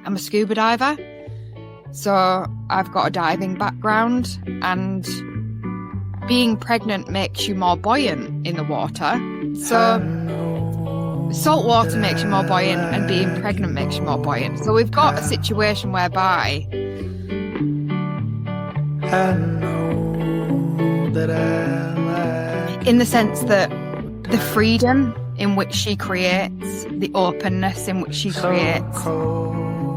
I'm a scuba diver. So I've got a diving background, and being pregnant makes you more buoyant in the water. So salt water makes you more buoyant, and being pregnant makes you more buoyant. So we've got a situation whereby in the sense that the freedom in which she creates, the openness in which she creates,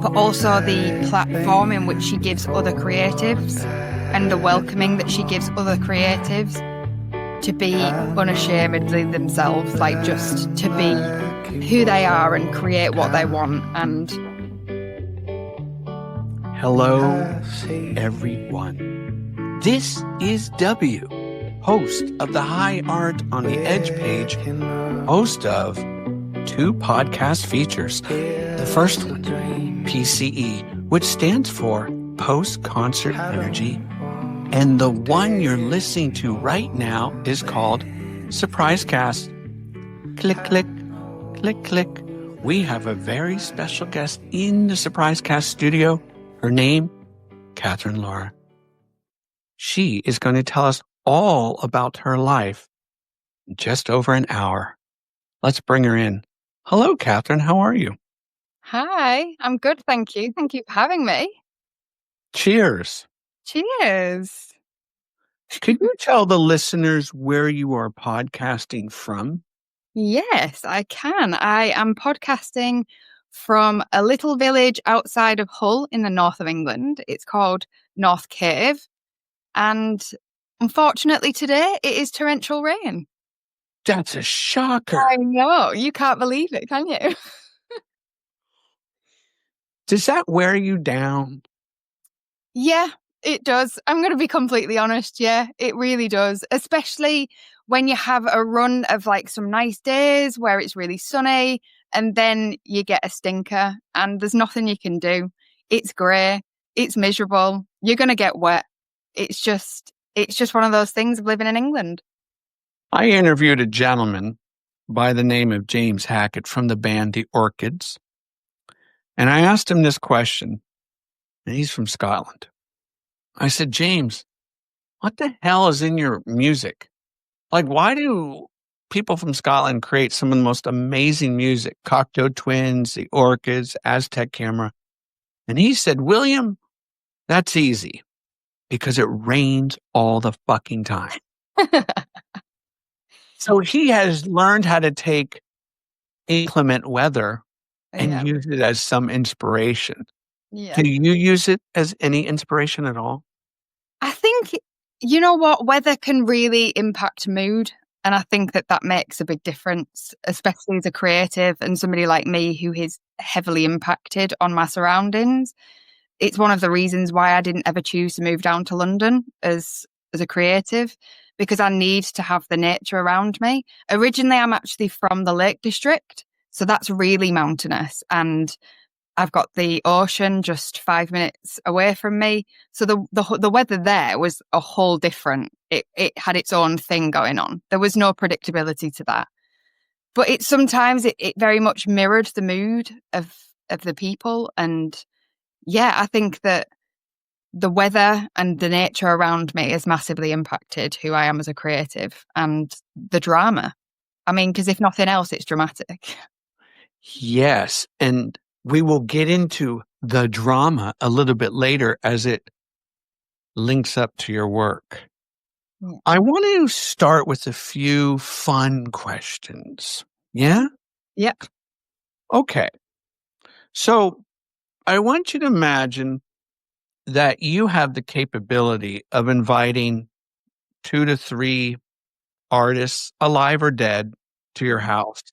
but also the platform in which she gives other creatives and the welcoming that she gives other creatives to be unashamedly themselves, like just to be who they are and create what they want. And hello, everyone. This is W, host of the High Art on the Edge page, host of 2 podcast features. The first one, PCE, which stands for Post-Concert Energy. And the one you're listening to right now is called Surprise Cast. Click, click, click, click. We have a very special guest in the Surprise Cast studio. Her name, Catherine Laura. She is going to tell us all about her life in just over an hour. Let's bring her in. Hello, Catherine. How are you? hi, I'm good, thank you. Thank you for having me. Cheers. Cheers. Could you tell the listeners where you are podcasting from? Yes, I can. I am podcasting from a little village outside of Hull in the north of England. It's called North Cave. And unfortunately today it is torrential rain. That's a shocker. I know. You can't believe it, can you? Does that wear you down? Yeah, it does. I'm going to be completely honest. Yeah, it really does. Especially when you have a run of like some nice days where it's really sunny and then you get a stinker and there's nothing you can do. It's grey. It's miserable. You're going to get wet. It's just one of those things of living in England. I interviewed a gentleman by the name of James Hackett from the band The Orchids. And I asked him this question, and he's from Scotland. I said, James, what the hell is in your music? Like, why do people from Scotland create some of the most amazing music? Cocteau Twins, The Orchids, Aztec Camera. And he said, William, that's easy because it rains all the fucking time. So he has learned how to take inclement weather and use it as some inspiration. Yeah. Do you use it as any inspiration at all? I think, you know what, weather can really impact mood. And I think that makes a big difference, especially as a creative and somebody like me who is heavily impacted on my surroundings. It's one of the reasons why I didn't ever choose to move down to London as a creative, because I need to have the nature around me. Originally, I'm actually from the Lake District, so that's really mountainous. And I've got the ocean just 5 minutes away from me. So the weather there was a whole different. It had its own thing going on. There was no predictability to that. But it very much mirrored the mood of the people. And yeah, I think that the weather and the nature around me has massively impacted who I am as a creative and the drama. I mean, because if nothing else, it's dramatic. Yes. And we will get into the drama a little bit later as it links up to your work. Yeah. I want to start with a few fun questions. Yeah? Yeah. Okay. So I want you to imagine that you have the capability of inviting 2 to 3 artists, alive or dead, to your house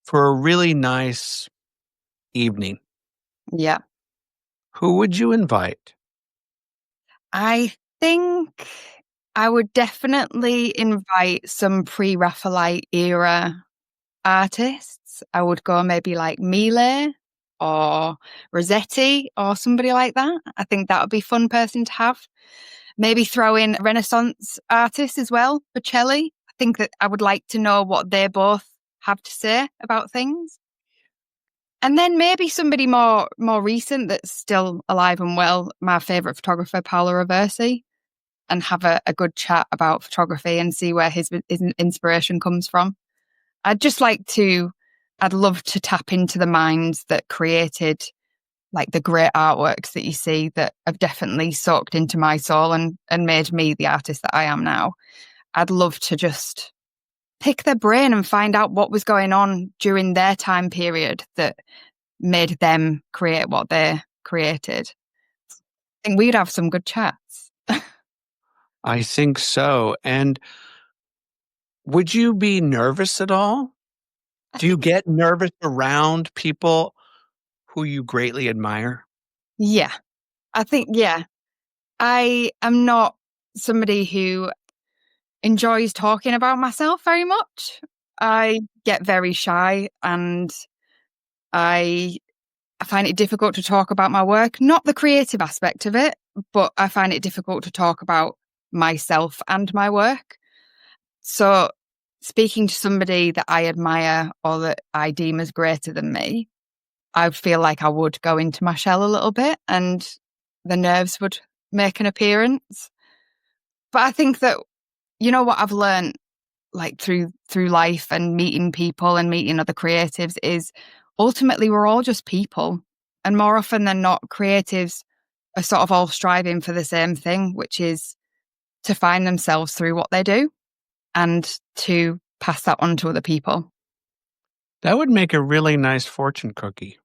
for a really nice evening. Yeah. Who would you invite? I think I would definitely invite some pre-Raphaelite era artists. I would go maybe like Mile or Rossetti or somebody like that. I think that would be a fun person to have. Maybe throw in a Renaissance artist as well, Bocelli. I think that I would like to know what they both have to say about things. And then maybe somebody more recent that's still alive and well, my favourite photographer, Paolo Roversi, and have a good chat about photography and see where his inspiration comes from. I'd love to tap into the minds that created like the great artworks that you see that have definitely soaked into my soul and made me the artist that I am now. I'd love to just pick their brain and find out what was going on during their time period that made them create what they created. I think we'd have some good chats. I think so. And would you be nervous at all? I Do you think, get nervous around people who you greatly admire? yeah, yeah. I am not somebody who enjoys talking about myself very much. I get very shy and I find it difficult to talk about my work, not the creative aspect of it, but I find it difficult to talk about myself and my work. So speaking to somebody that I admire or that I deem as greater than me, I feel like I would go into my shell a little bit and the nerves would make an appearance. But I think that, you know what I've learned like through life and meeting people and meeting other creatives is ultimately we're all just people. And more often than not, creatives are sort of all striving for the same thing, which is to find themselves through what they do and to pass that on to other people. That would make a really nice fortune cookie.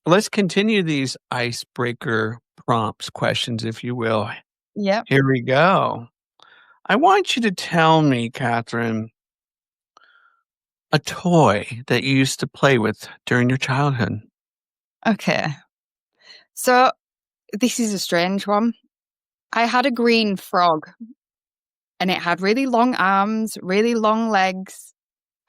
Let's continue these icebreaker prompts, questions, if you will. Yep. Here we go. I want you to tell me, Catherine, a toy that you used to play with during your childhood. Okay. So this is a strange one. I had a green frog and it had really long arms, really long legs.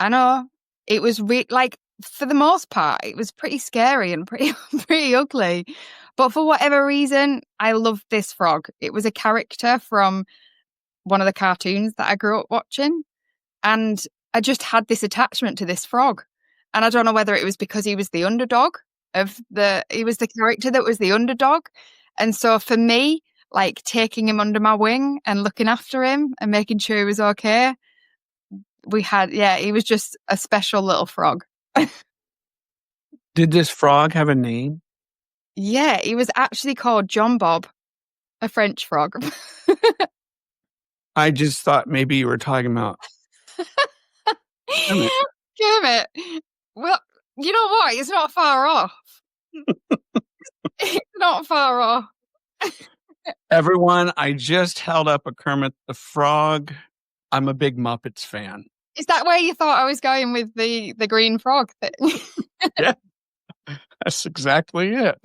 I know it was like for the most part, it was pretty scary and pretty pretty ugly. But for whatever reason, I loved this frog. It was a character from one of the cartoons that I grew up watching, and I just had this attachment to this frog. And I don't know whether it was because he was the underdog he was the character that was the underdog. And so for me, like taking him under my wing and looking after him and making sure he was okay, he was just a special little frog. Did this frog have a name? Yeah, he was actually called John Bob, a French frog. I just thought maybe you were talking about Kermit. Kermit. Well, you know what? It's not far off. It's not far off. Everyone, I just held up a Kermit the Frog. I'm a big Muppets fan. Is that where you thought I was going with the green frog thing? Yeah, that's exactly it.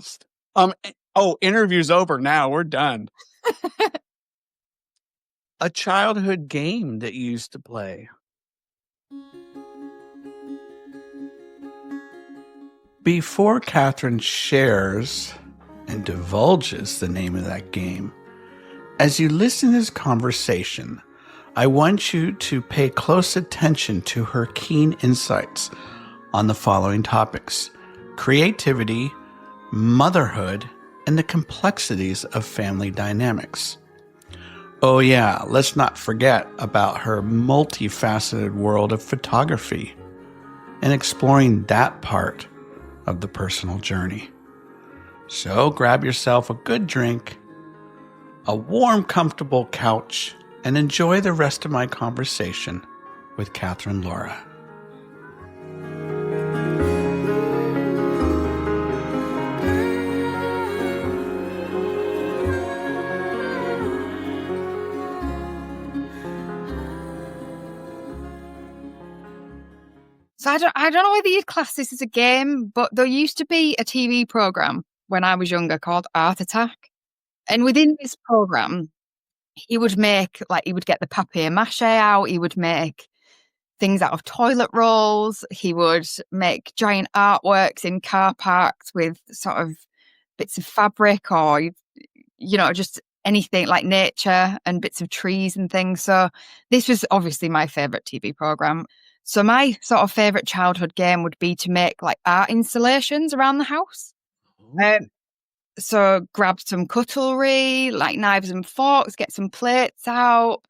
Interview's over now. We're done. A childhood game that you used to play. Before Catherine shares and divulges the name of that game, as you listen to this conversation, I want you to pay close attention to her keen insights on the following topics: creativity, motherhood, and the complexities of family dynamics. Oh yeah, let's not forget about her multifaceted world of photography and exploring that part of the personal journey. So grab yourself a good drink, a warm, comfortable couch, and enjoy the rest of my conversation with Catherine Laura. So I don't know whether you'd class this as a game, but there used to be a TV program when I was younger called Art Attack. And within this program, he would get the papier-mâché out, he would make things out of toilet rolls, he would make giant artworks in car parks with sort of bits of fabric or, just anything like nature and bits of trees and things. So this was obviously my favourite TV program. So my sort of favourite childhood game would be to make like art installations around the house. Um, so grab some cutlery, like knives and forks, get some plates out,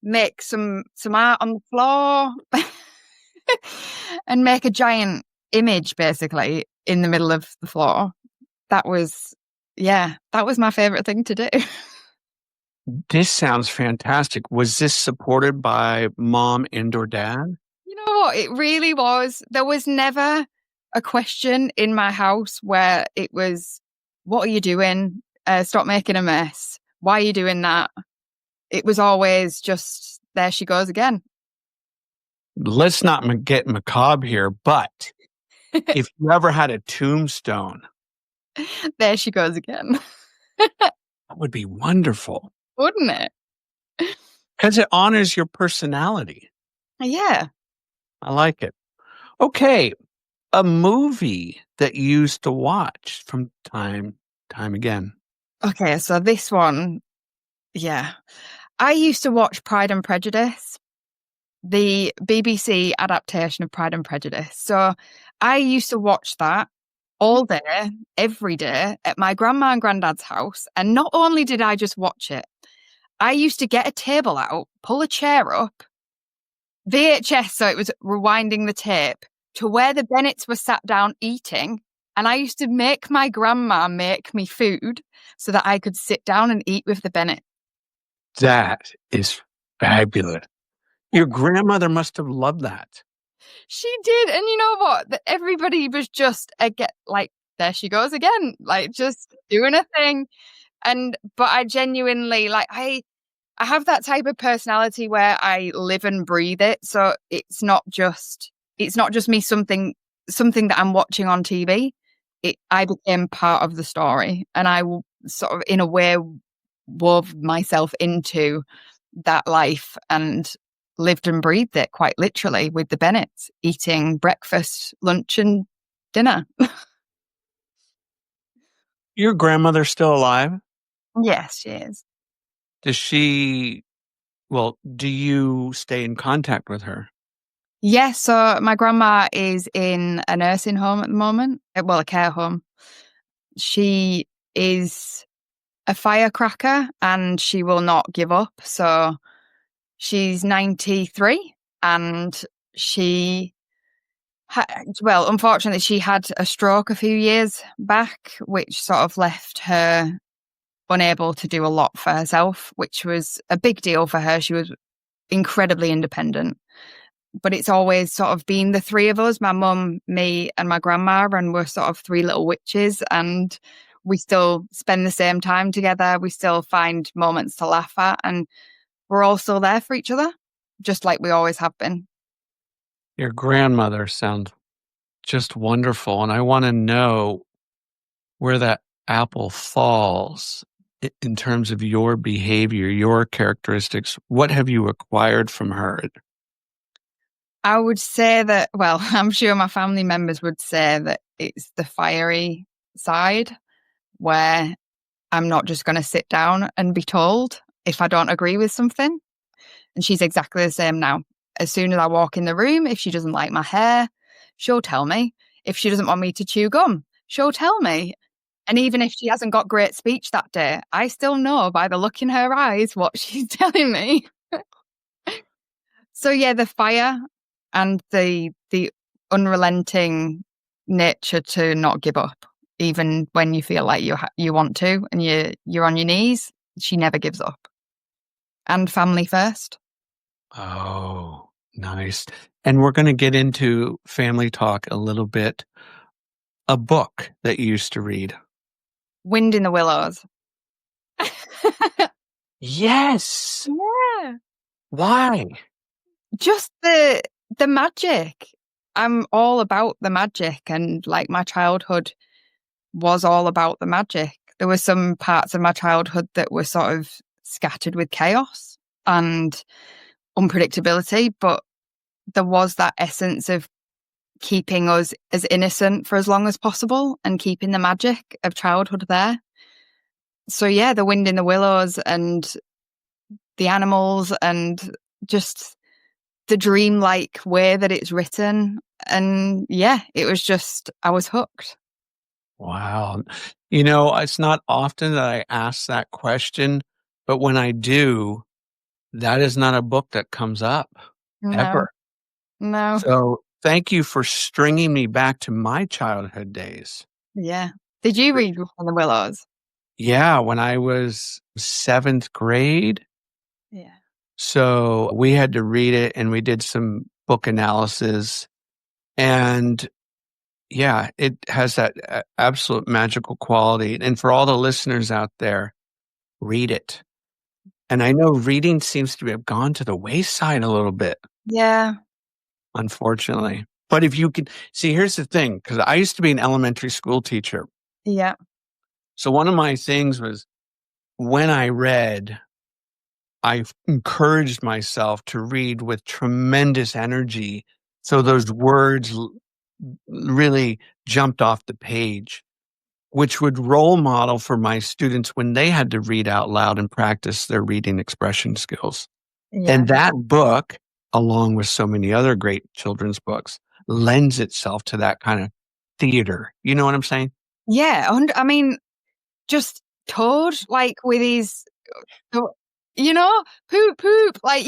make some art on the floor, and make a giant image basically in the middle of the floor. That was, that was my favourite thing to do. This sounds fantastic. Was this supported by mom and or dad? You know what? It really was. There was never a question in my house where it was, what are you doing? Stop making a mess. Why are you doing that? It was always just, there she goes again. Let's not get macabre here, but if you ever had a tombstone, There she goes again. that would be wonderful Wouldn't it? because it honors your personality. Yeah. I like it. Okay, a movie that you used to watch from time again. Okay, so this one, yeah. I used to watch Pride and Prejudice, the BBC adaptation of Pride and Prejudice. So I used to watch that all day, every day at my grandma and granddad's house. And not only did I just watch it, I used to get a table out, pull a chair up, VHS, so it was rewinding the tape to where the Bennets were sat down eating. And I used to make my grandma make me food so that I could sit down and eat with the Bennets. That is fabulous. Your grandmother must have loved that. She did. And you know what? Everybody was just like, there she goes again, like just doing a thing. But I genuinely like, I have that type of personality where I live and breathe it. So it's not just me something that I'm watching on TV. I became part of the story, and I sort of in a way wove myself into that life and lived and breathed it quite literally with the Bennets, eating breakfast, lunch, and dinner. Your grandmother's still alive? Yes, she is. Do you stay in contact with her? Yes, so my grandma is in a nursing home at the moment. Well, a care home. She is a firecracker and she will not give up. So she's 93 and unfortunately, she had a stroke a few years back, which sort of left her unable to do a lot for herself, which was a big deal for her. She was incredibly independent. But it's always sort of been the three of us, my mum, me, and my grandma, and we're sort of three little witches, and we still spend the same time together. We still find moments to laugh at, and we're all still there for each other, just like we always have been. Your grandmother sounds just wonderful, and I want to know where that apple falls in terms of your behavior, your characteristics. What have you acquired from her? I would say that, well, I'm sure my family members would say that it's the fiery side where I'm not just going to sit down and be told if I don't agree with something. And she's exactly the same now. As soon as I walk in the room, if she doesn't like my hair, she'll tell me. If she doesn't want me to chew gum, she'll tell me. And even if she hasn't got great speech that day, I still know by the look in her eyes what she's telling me. So yeah, the fire and the unrelenting nature to not give up, even when you feel like you want to and you're on your knees. She never gives up. And family first. Oh, nice. And we're going to get into family talk a little bit. A book that you used to read. Wind in the Willows. Yes. Yeah. Why? Just the magic. I'm all about the magic, and like my childhood was all about the magic. There were some parts of my childhood that were sort of scattered with chaos and unpredictability, but there was that essence of keeping us as innocent for as long as possible and keeping the magic of childhood there. So yeah, the wind in the willows and the animals and just the dreamlike way that it's written. And yeah, it was just, I was hooked. Wow. It's not often that I ask that question, but when I do, that is not a book that comes up No, ever. no. So thank you for stringing me back to my childhood days. Yeah. Did you read Wolf on the Willows? Yeah, when I was 7th grade. Yeah. So we had to read it and we did some book analysis. And yeah, it has that absolute magical quality. And for all the listeners out there, read it. And I know reading seems to have gone to the wayside a little bit, Yeah. unfortunately. But if you could see, here's the thing, because I used to be an elementary school teacher. Yeah. So one of my things was when I read, I encouraged myself to read with tremendous energy. So those words really jumped off the page, which would role model for my students when they had to read out loud and practice their reading expression skills. Yeah. And that book, along with so many other great children's books, lends itself to that kind of theater. You know what I'm saying? Yeah. I mean, just Toad, like with his, oh, poop, poop. Like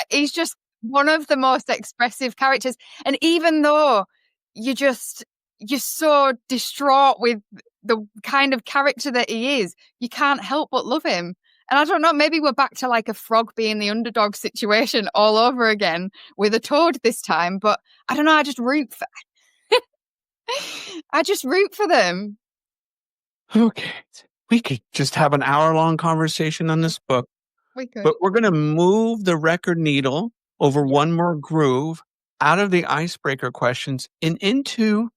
he's just one of the most expressive characters. And even though you're so distraught with the kind of character that he is, you can't help but love him. And I don't know, maybe we're back to like a frog being the underdog situation all over again with a Toad this time. But I don't know, I just root for them. Okay. We could just have an hour-long conversation on this book, We could. but we're going to move the record needle over one more groove out of the icebreaker questions and into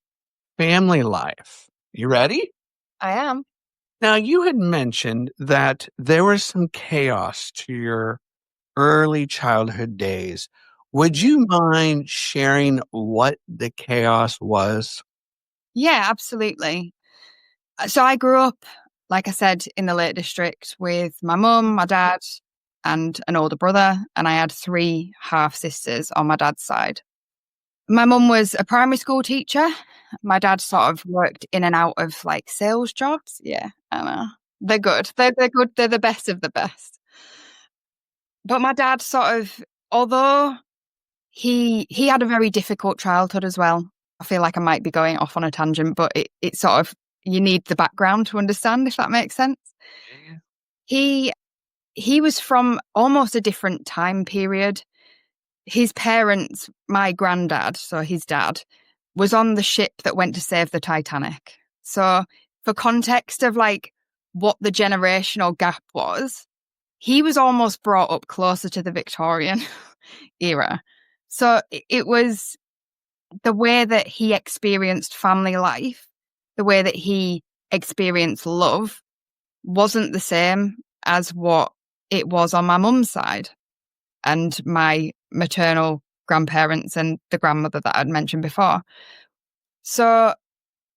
family life. You ready? I am. Now, you had mentioned that there was some chaos to your early childhood days. Would you mind sharing what the chaos was? Yeah, absolutely. So I grew up, like I said, in the Lake District with my mum, my dad, and an older brother, and I had three half sisters on my dad's side. My mum was a primary school teacher. My dad sort of worked in and out of like sales jobs. Yeah, I know. They're good. They're good. They're the best of the best. But my dad sort of, although he had a very difficult childhood as well. I feel like I might be going off on a tangent, but it sort of, you need the background to understand, if that makes sense. Yeah. He he was from almost a different time period. His parents, my granddad, so his dad, was on the ship that went to save the Titanic. So for context of like what the generational gap was, he was almost brought up closer to the Victorian era. So it was the way that he experienced family life, the way that he experienced love wasn't the same as what it was on my mum's side and my maternal grandparents and the grandmother that I'd mentioned before. So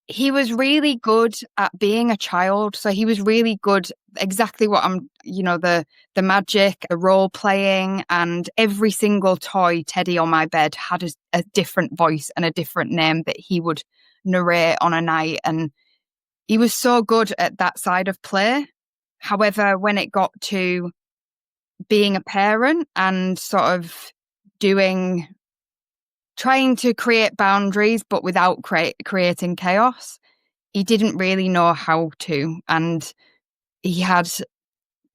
he was really good at being a child. So he was really good, exactly what the magic, the role playing, and every single toy teddy on my bed had a different voice and a different name that he would narrate on a night. And he was so good at that side of play. However, when it got to being a parent and sort of trying to create boundaries, but without creating chaos, he didn't really know how to. And he had,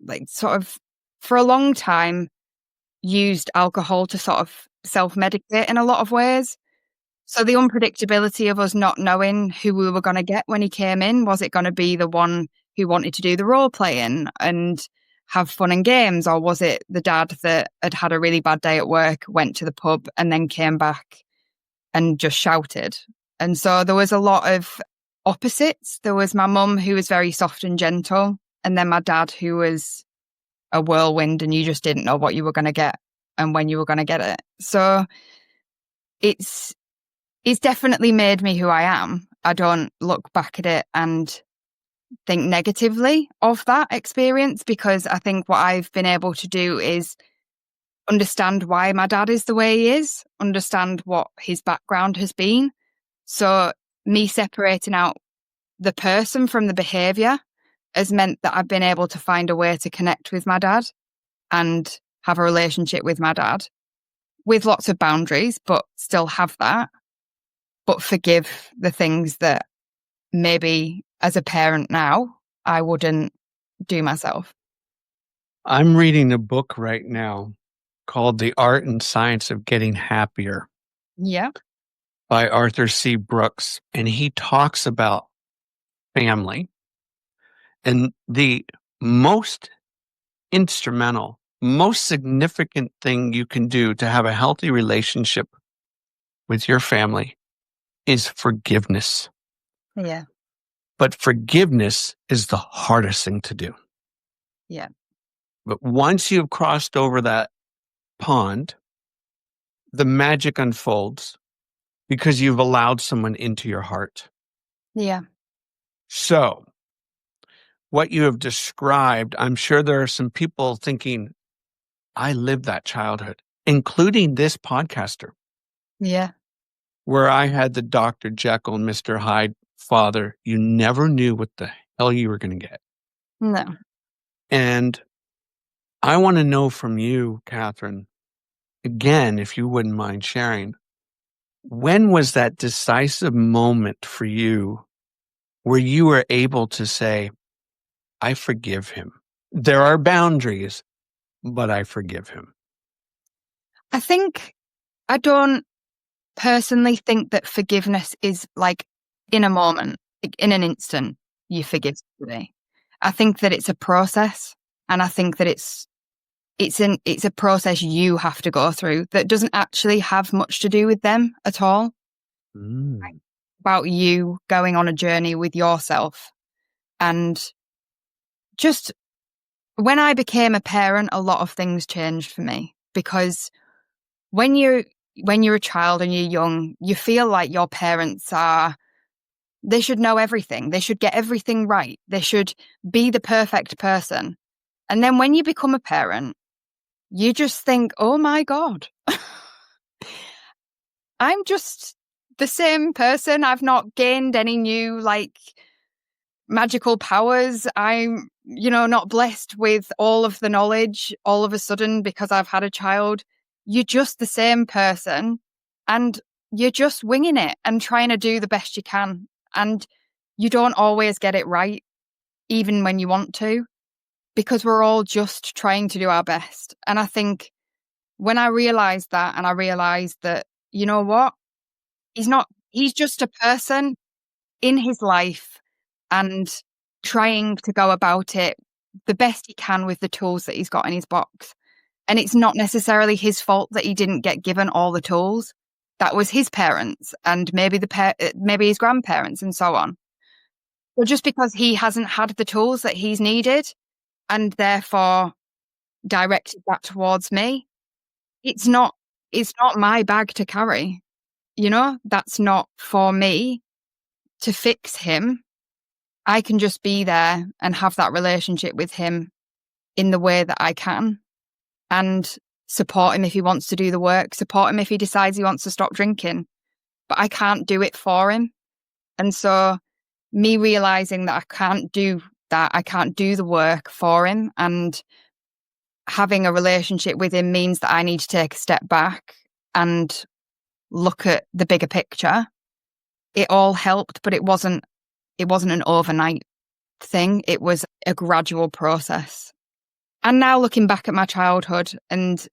like, sort of, for a long time, used alcohol to sort of self-medicate in a lot of ways. So the unpredictability of us not knowing who we were going to get when he came in, was it going to be the one who wanted to do the role playing and have fun and games, or was it the dad that had had a really bad day at work, went to the pub and then came back and just shouted? And so there was a lot of opposites. There was my mum, who was very soft and gentle, and then my dad, who was a whirlwind, and you just didn't know what you were going to get and when you were going to get it. So it's definitely made me who I am. I don't look back at it and think negatively of that experience, because I think what I've been able to do is understand why my dad is the way he is, understand what his background has been. So me separating out the person from the behaviour has meant that I've been able to find a way to connect with my dad and have a relationship with my dad with lots of boundaries, but still have that, but forgive the things that maybe as a parent now, I wouldn't do myself. I'm reading a book right now called The Art and Science of Getting Happier Yeah. by Arthur C. Brooks. And he talks about family. And the most instrumental, most significant thing you can do to have a healthy relationship with your family is forgiveness. Yeah. But forgiveness is the hardest thing to do. Yeah. But once you've crossed over that pond, the magic unfolds because you've allowed someone into your heart. Yeah. So, what you have described, I'm sure there are some people thinking, I lived that childhood, including this podcaster, Yeah. where I had the Dr. Jekyll and Mr. Hyde father. You never knew what the hell you were going to get. No. And I want to know from you, Catherine, again, if you wouldn't mind sharing, when was that decisive moment for you where you were able to say, I forgive him? There are boundaries, but I forgive him. I think I don't personally think that forgiveness is like in a moment, like in an instant, you forgive somebody. I think that it's a process, and I think that it's a process you have to go through that doesn't actually have much to do with them at all. Mm. About you going on a journey with yourself. And just when I became a parent, a lot of things changed for me, because when you're a child and you're young, you feel like your parents they should know everything. They should get everything right. They should be the perfect person. And then when you become a parent, you just think, oh my God, I'm just the same person. I've not gained any new magical powers. I'm, not blessed with all of the knowledge all of a sudden because I've had a child. You're just the same person, and you're just winging it and trying to do the best you can. And you don't always get it right, even when you want to, because we're all just trying to do our best. And I think when I realized that, and I realized that, you know what? He's just a person in his life and trying to go about it the best he can with the tools that he's got in his box. And it's not necessarily his fault that he didn't get given all the tools. That was his parents and maybe maybe his grandparents and so on. But just because he hasn't had the tools that he's needed and therefore directed that towards me, it's not my bag to carry. That's not for me to fix him. I can just be there and have that relationship with him in the way that I can, and support him if he wants to do the work, support him if he decides he wants to stop drinking. But I can't do it for him. And so me realizing that I can't do that, I can't do the work for him, and having a relationship with him means that I need to take a step back and look at the bigger picture. It all helped, but it wasn't an overnight thing. It was a gradual process. And now looking back at my childhood and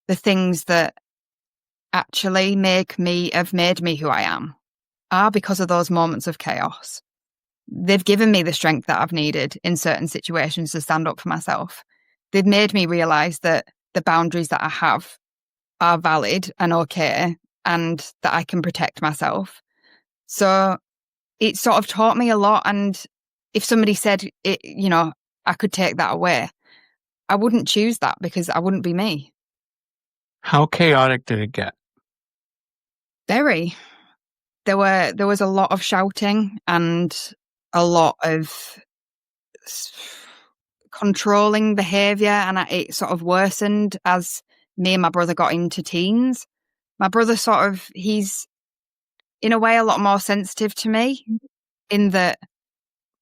the things that actually have made me who I am are because of those moments of chaos. They've given me the strength that I've needed in certain situations to stand up for myself. They've made me realize that the boundaries that I have are valid and okay, and that I can protect myself. So it sort of taught me a lot. And if somebody said it, I could take that away, I wouldn't choose that because I wouldn't be me. How chaotic did it get? Very. There was a lot of shouting and a lot of controlling behavior, and it sort of worsened as me and my brother got into teens. My brother he's in a way a lot more sensitive to me in that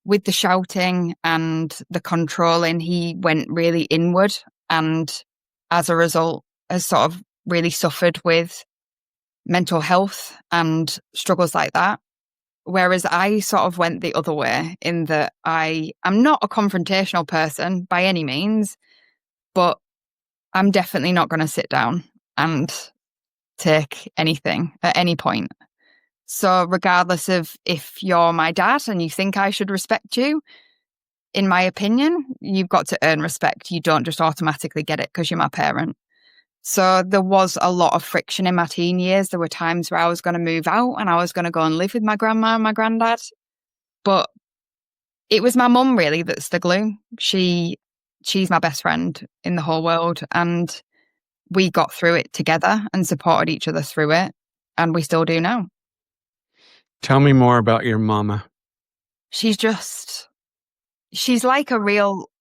with the shouting and the controlling, he went really inward and as a result has sort of really suffered with mental health and struggles like that. Whereas I sort of went the other way in that I'm not a confrontational person by any means, but I'm definitely not going to sit down and take anything at any point. So regardless of if you're my dad and you think I should respect you, in my opinion, you've got to earn respect. You don't just automatically get it because you're my parent. So there was a lot of friction in my teen years. There were times where I was going to move out and I was going to go and live with my grandma and my granddad. But it was my mum really that's the glue. She's my best friend in the whole world. And we got through it together and supported each other through it. And we still do now. Tell me more about your mama. She's like a real,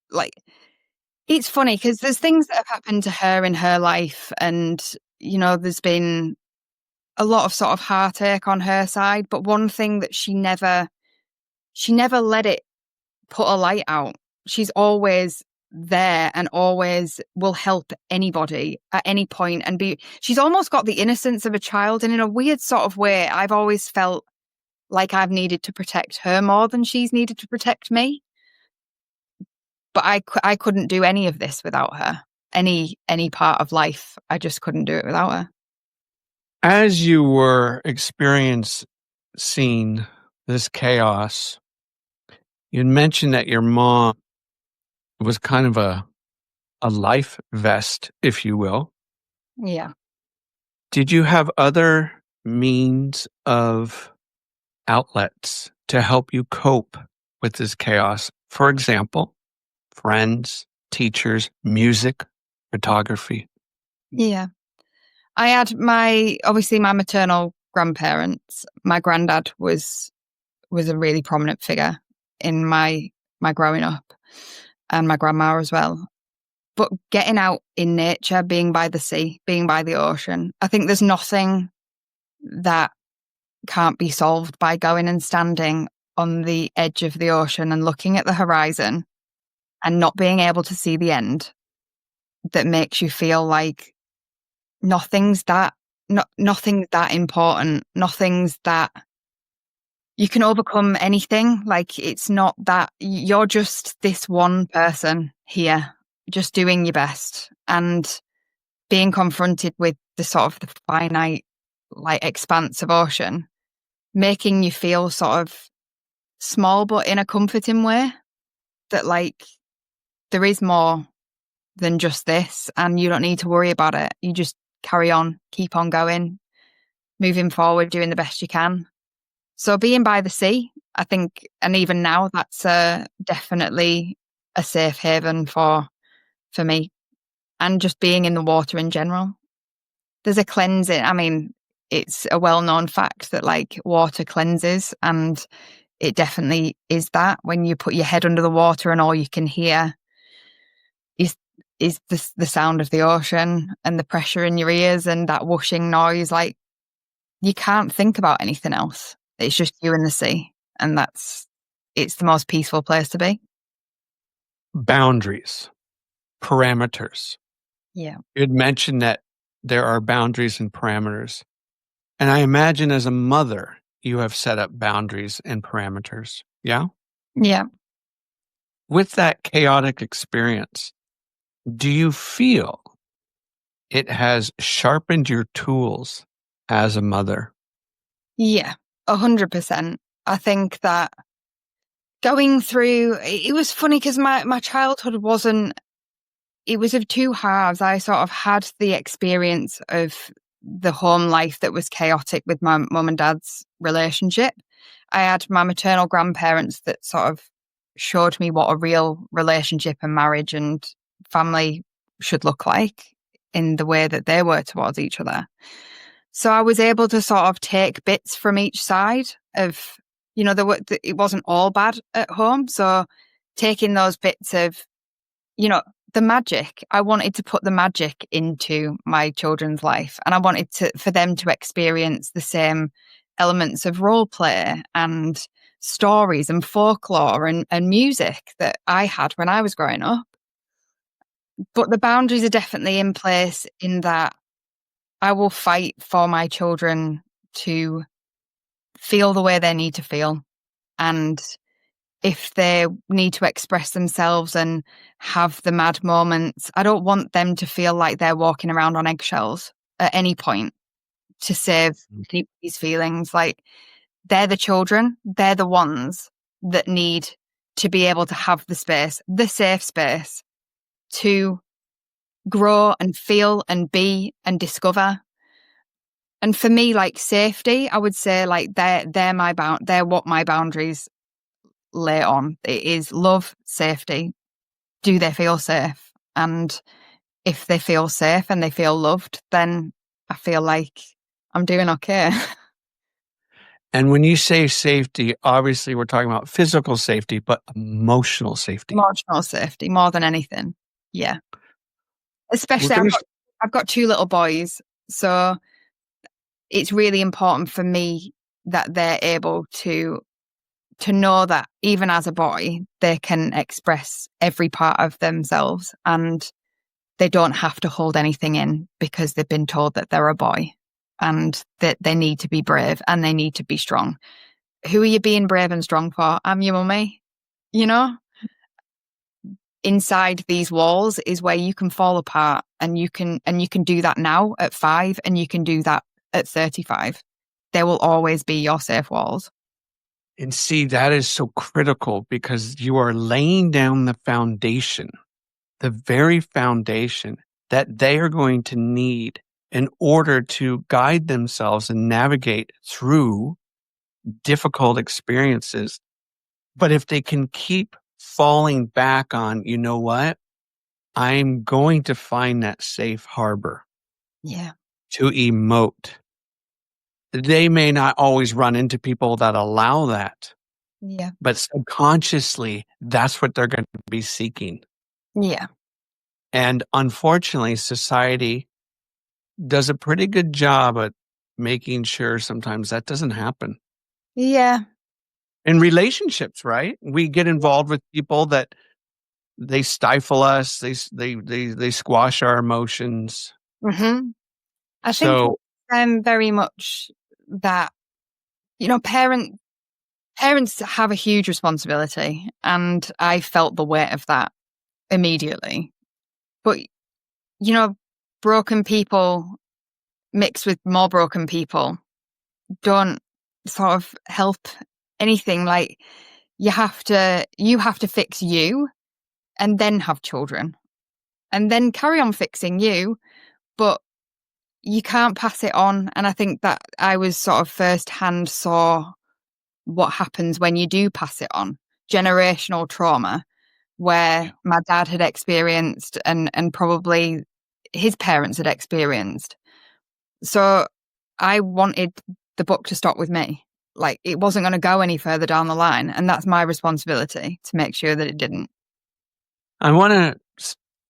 it's funny because there's things that have happened to her in her life. And, there's been a lot of sort of heartache on her side. But one thing that she never let it put a light out. She's always there and always will help anybody at any point and she's almost got the innocence of a child, and in a weird sort of way I've always felt like I've needed to protect her more than she's needed to protect me. But I couldn't do any of this without her. Any part of life, I just couldn't do it without her. As you were experiencing this chaos, you mentioned that your mom was kind of a life vest, if you will. Yeah. Did you have other means of outlets to help you cope with this chaos? For example, friends, teachers, music, photography. Yeah. I had obviously my maternal grandparents. My granddad was a really prominent figure in my growing up, and my grandma as well. But getting out in nature, being by the sea, being by the ocean, I think there's nothing that can't be solved by going and standing on the edge of the ocean and looking at the horizon and not being able to see the end, that makes you feel like nothing's that important. Nothing's that you can overcome anything. Like, it's not that you're just this one person here, just doing your best and being confronted with the sort of the finite, expanse of ocean, making you feel sort of small, but in a comforting way, that there is more than just this and you don't need to worry about it. You just carry on, keep on going, moving forward, doing the best you can. So being by the sea, I think, and even now, that's definitely a safe haven for me, and just being in the water in general. There's a cleansing. I mean, it's a well-known fact that water cleanses, and it definitely is that when you put your head under the water and all you can hear is the sound of the ocean and the pressure in your ears and that whooshing noise. You can't think about anything else. It's just you and the sea, and it's the most peaceful place to be. Boundaries, parameters. Yeah. You'd mentioned that there are boundaries and parameters. And I imagine as a mother, you have set up boundaries and parameters. Yeah? Yeah. With that chaotic experience, do you feel it has sharpened your tools as a mother? Yeah, 100%. I think that going through, it was funny because my childhood it was of two halves. I sort of had the experience of the home life that was chaotic with my mum and dad's relationship. I had my maternal grandparents that sort of showed me what a real relationship and marriage and family should look like in the way that they were towards each other. So I was able to sort of take bits from each side of, it wasn't all bad at home. So taking those bits of, the magic. I wanted to put the magic into my children's life, and I wanted for them to experience the same elements of role play and stories and folklore and music that I had when I was growing up. But the boundaries are definitely in place in that I will fight for my children to feel the way they need to feel. And if they need to express themselves and have the mad moments, I don't want them to feel like they're walking around on eggshells at any point to save anybody's feelings. Like, they're the children, they're the ones that need to be able to have the space, the safe space to grow and feel and be and discover. And for me, like, safety, I would say, like, they're what my boundaries lay on. It is love, safety. Do they feel safe? And if they feel safe and they feel loved, then I feel like I'm doing okay. And when you say safety, obviously we're talking about physical safety, but emotional safety. Emotional safety more than anything. Yeah. Especially I've got 2 little boys, so it's really important for me that they're able to know that even as a boy, they can express every part of themselves and they don't have to hold anything in because they've been told that they're a boy and that they need to be brave and they need to be strong. Who are you being brave and strong for? I'm your mummy. You know, inside these walls is where you can fall apart, and you can do that now at 5 and you can do that at 35. There will always be your safe walls. And see, that is so critical because you are laying down the foundation, the very foundation that they are going to need in order to guide themselves and navigate through difficult experiences. But if they can keep falling back on, you know what? I'm going to find that safe harbor. Yeah. To emote. They may not always run into people that allow that. Yeah. But subconsciously, that's what they're going to be seeking. Yeah. And unfortunately, society does a pretty good job at making sure sometimes that doesn't happen. Yeah. In relationships, right? We get involved with people that they stifle us, they squash our emotions. Mm-hmm. I think So very much that, parents have a huge responsibility, and I felt the weight of that immediately. But, broken people mixed with more broken people don't sort of help anything. Like, you have to fix you and then have children and then carry on fixing you, but you can't pass it on. And I think that I was sort of firsthand saw what happens when you do pass it on. Generational trauma where my dad had experienced and probably his parents had experienced. So I wanted the book to stop with me. Like, it wasn't going to go any further down the line. And that's my responsibility to make sure that it didn't.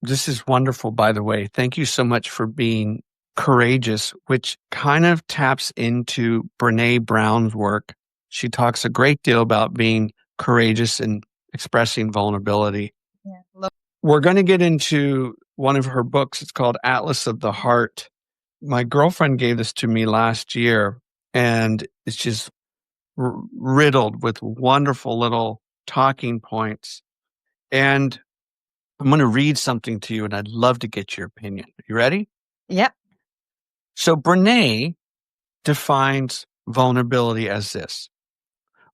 This is wonderful, by the way. Thank you so much for being courageous, which kind of taps into Brene Brown's work. She talks a great deal about being courageous and expressing vulnerability. Yeah. We're going to get into one of her books. It's called Atlas of the Heart. My girlfriend gave this to me last year, and it's just riddled with wonderful little talking points. And I'm going to read something to you, and I'd love to get your opinion. You ready? Yep. So Brene defines vulnerability as this.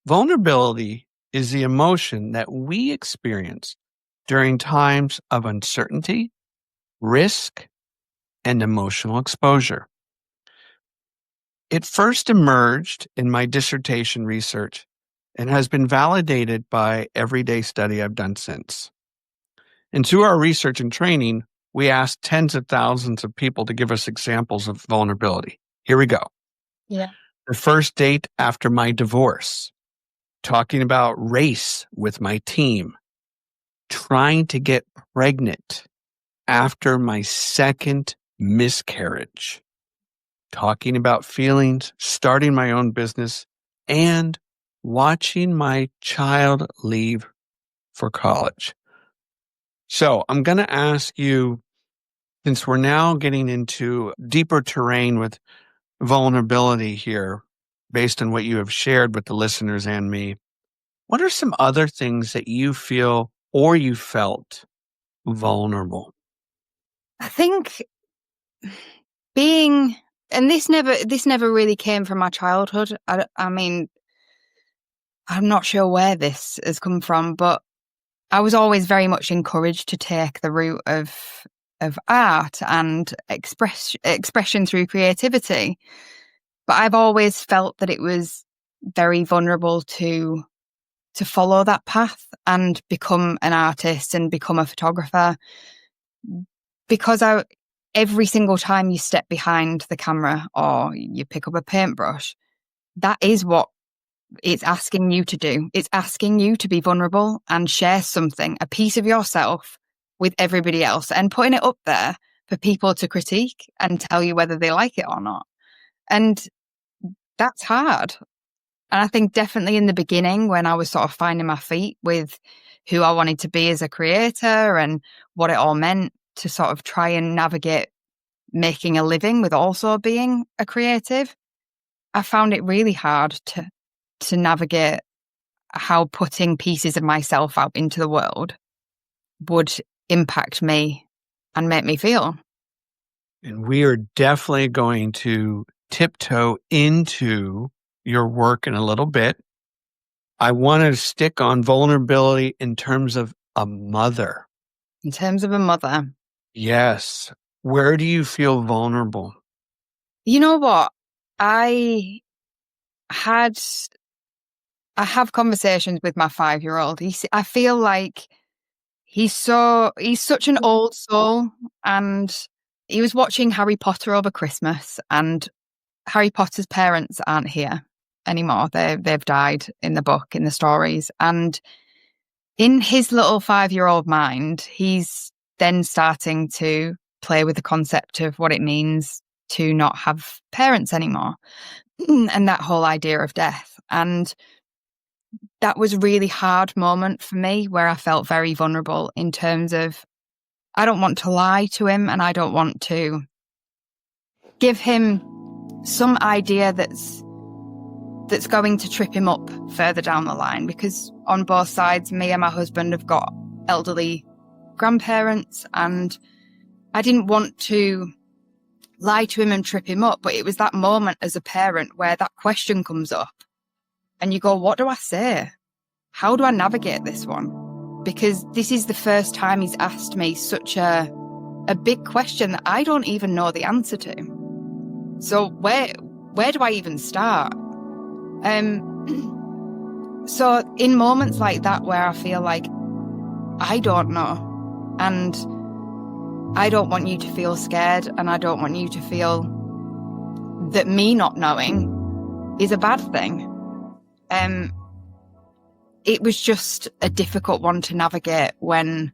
Vulnerability is the emotion that we experience during times of uncertainty, risk, and emotional exposure. It first emerged in my dissertation research and has been validated by everyday study I've done since. And through our research and training, we asked tens of thousands of people to give us examples of vulnerability. Here we go. Yeah. The first date after my divorce, talking about race with my team, trying to get pregnant after my second miscarriage, talking about feelings, starting my own business, and watching my child leave for college. So I'm going to ask you, since we're now getting into deeper terrain with vulnerability here, based on what you have shared with the listeners and me, what are some other things that you feel or you felt vulnerable? I think being, and this never really came from my childhood. I mean, I'm not sure where this has come from, but I was always very much encouraged to take the route of art and expression through creativity. But I've always felt that it was very vulnerable to follow that path and become an artist and become a photographer, because every single time you step behind the camera or you pick up a paintbrush, that is what it's asking you to do. It's asking you to be vulnerable and share something, a piece of yourself, with everybody else, and putting it up there for people to critique and tell you whether they like it or not. And that's hard. And I think definitely in the beginning, when I was sort of finding my feet with who I wanted to be as a creator and what it all meant to sort of try and navigate making a living with also being a creative, I found it really hard to navigate how putting pieces of myself out into the world would impact me and make me feel. And we are definitely going to tiptoe into your work in a little bit. I want to stick on vulnerability in terms of a mother. In terms of a mother, Yes. Where do you feel vulnerable? you know what? I had I have conversations with my 5-year-old. I feel like he's such an old soul, and he was watching Harry Potter over Christmas, and Harry Potter's parents aren't here anymore. They've died in the book, in the stories. And in his little 5-year-old mind, he's then starting to play with the concept of what it means to not have parents anymore and that whole idea of death. And that was a really hard moment for me, where I felt very vulnerable in terms of, I don't want to lie to him and I don't want to give him some idea that's going to trip him up further down the line, because on both sides, me and my husband have got elderly grandparents, and I didn't want to lie to him and trip him up. But it was that moment as a parent where that question comes up and you go, what do I say? How do I navigate this one? Because this is the first time he's asked me such a big question that I don't even know the answer to. So where do I even start? So in moments like that, where I feel like I don't know, and I don't want you to feel scared, and I don't want you to feel that me not knowing is a bad thing. It was just a difficult one to navigate when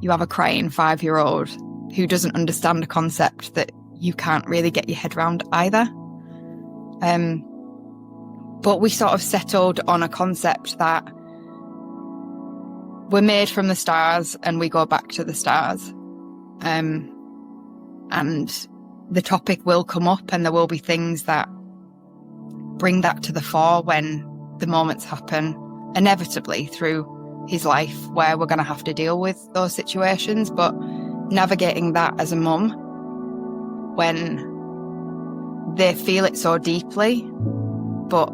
you have a crying 5-year-old who doesn't understand a concept that you can't really get your head around either. But we sort of settled on a concept that we're made from the stars and we go back to the stars. And the topic will come up, and there will be things that bring that to the fore when the moments happen, inevitably through his life, where we're going to have to deal with those situations. But navigating that as a mum, when they feel it so deeply, but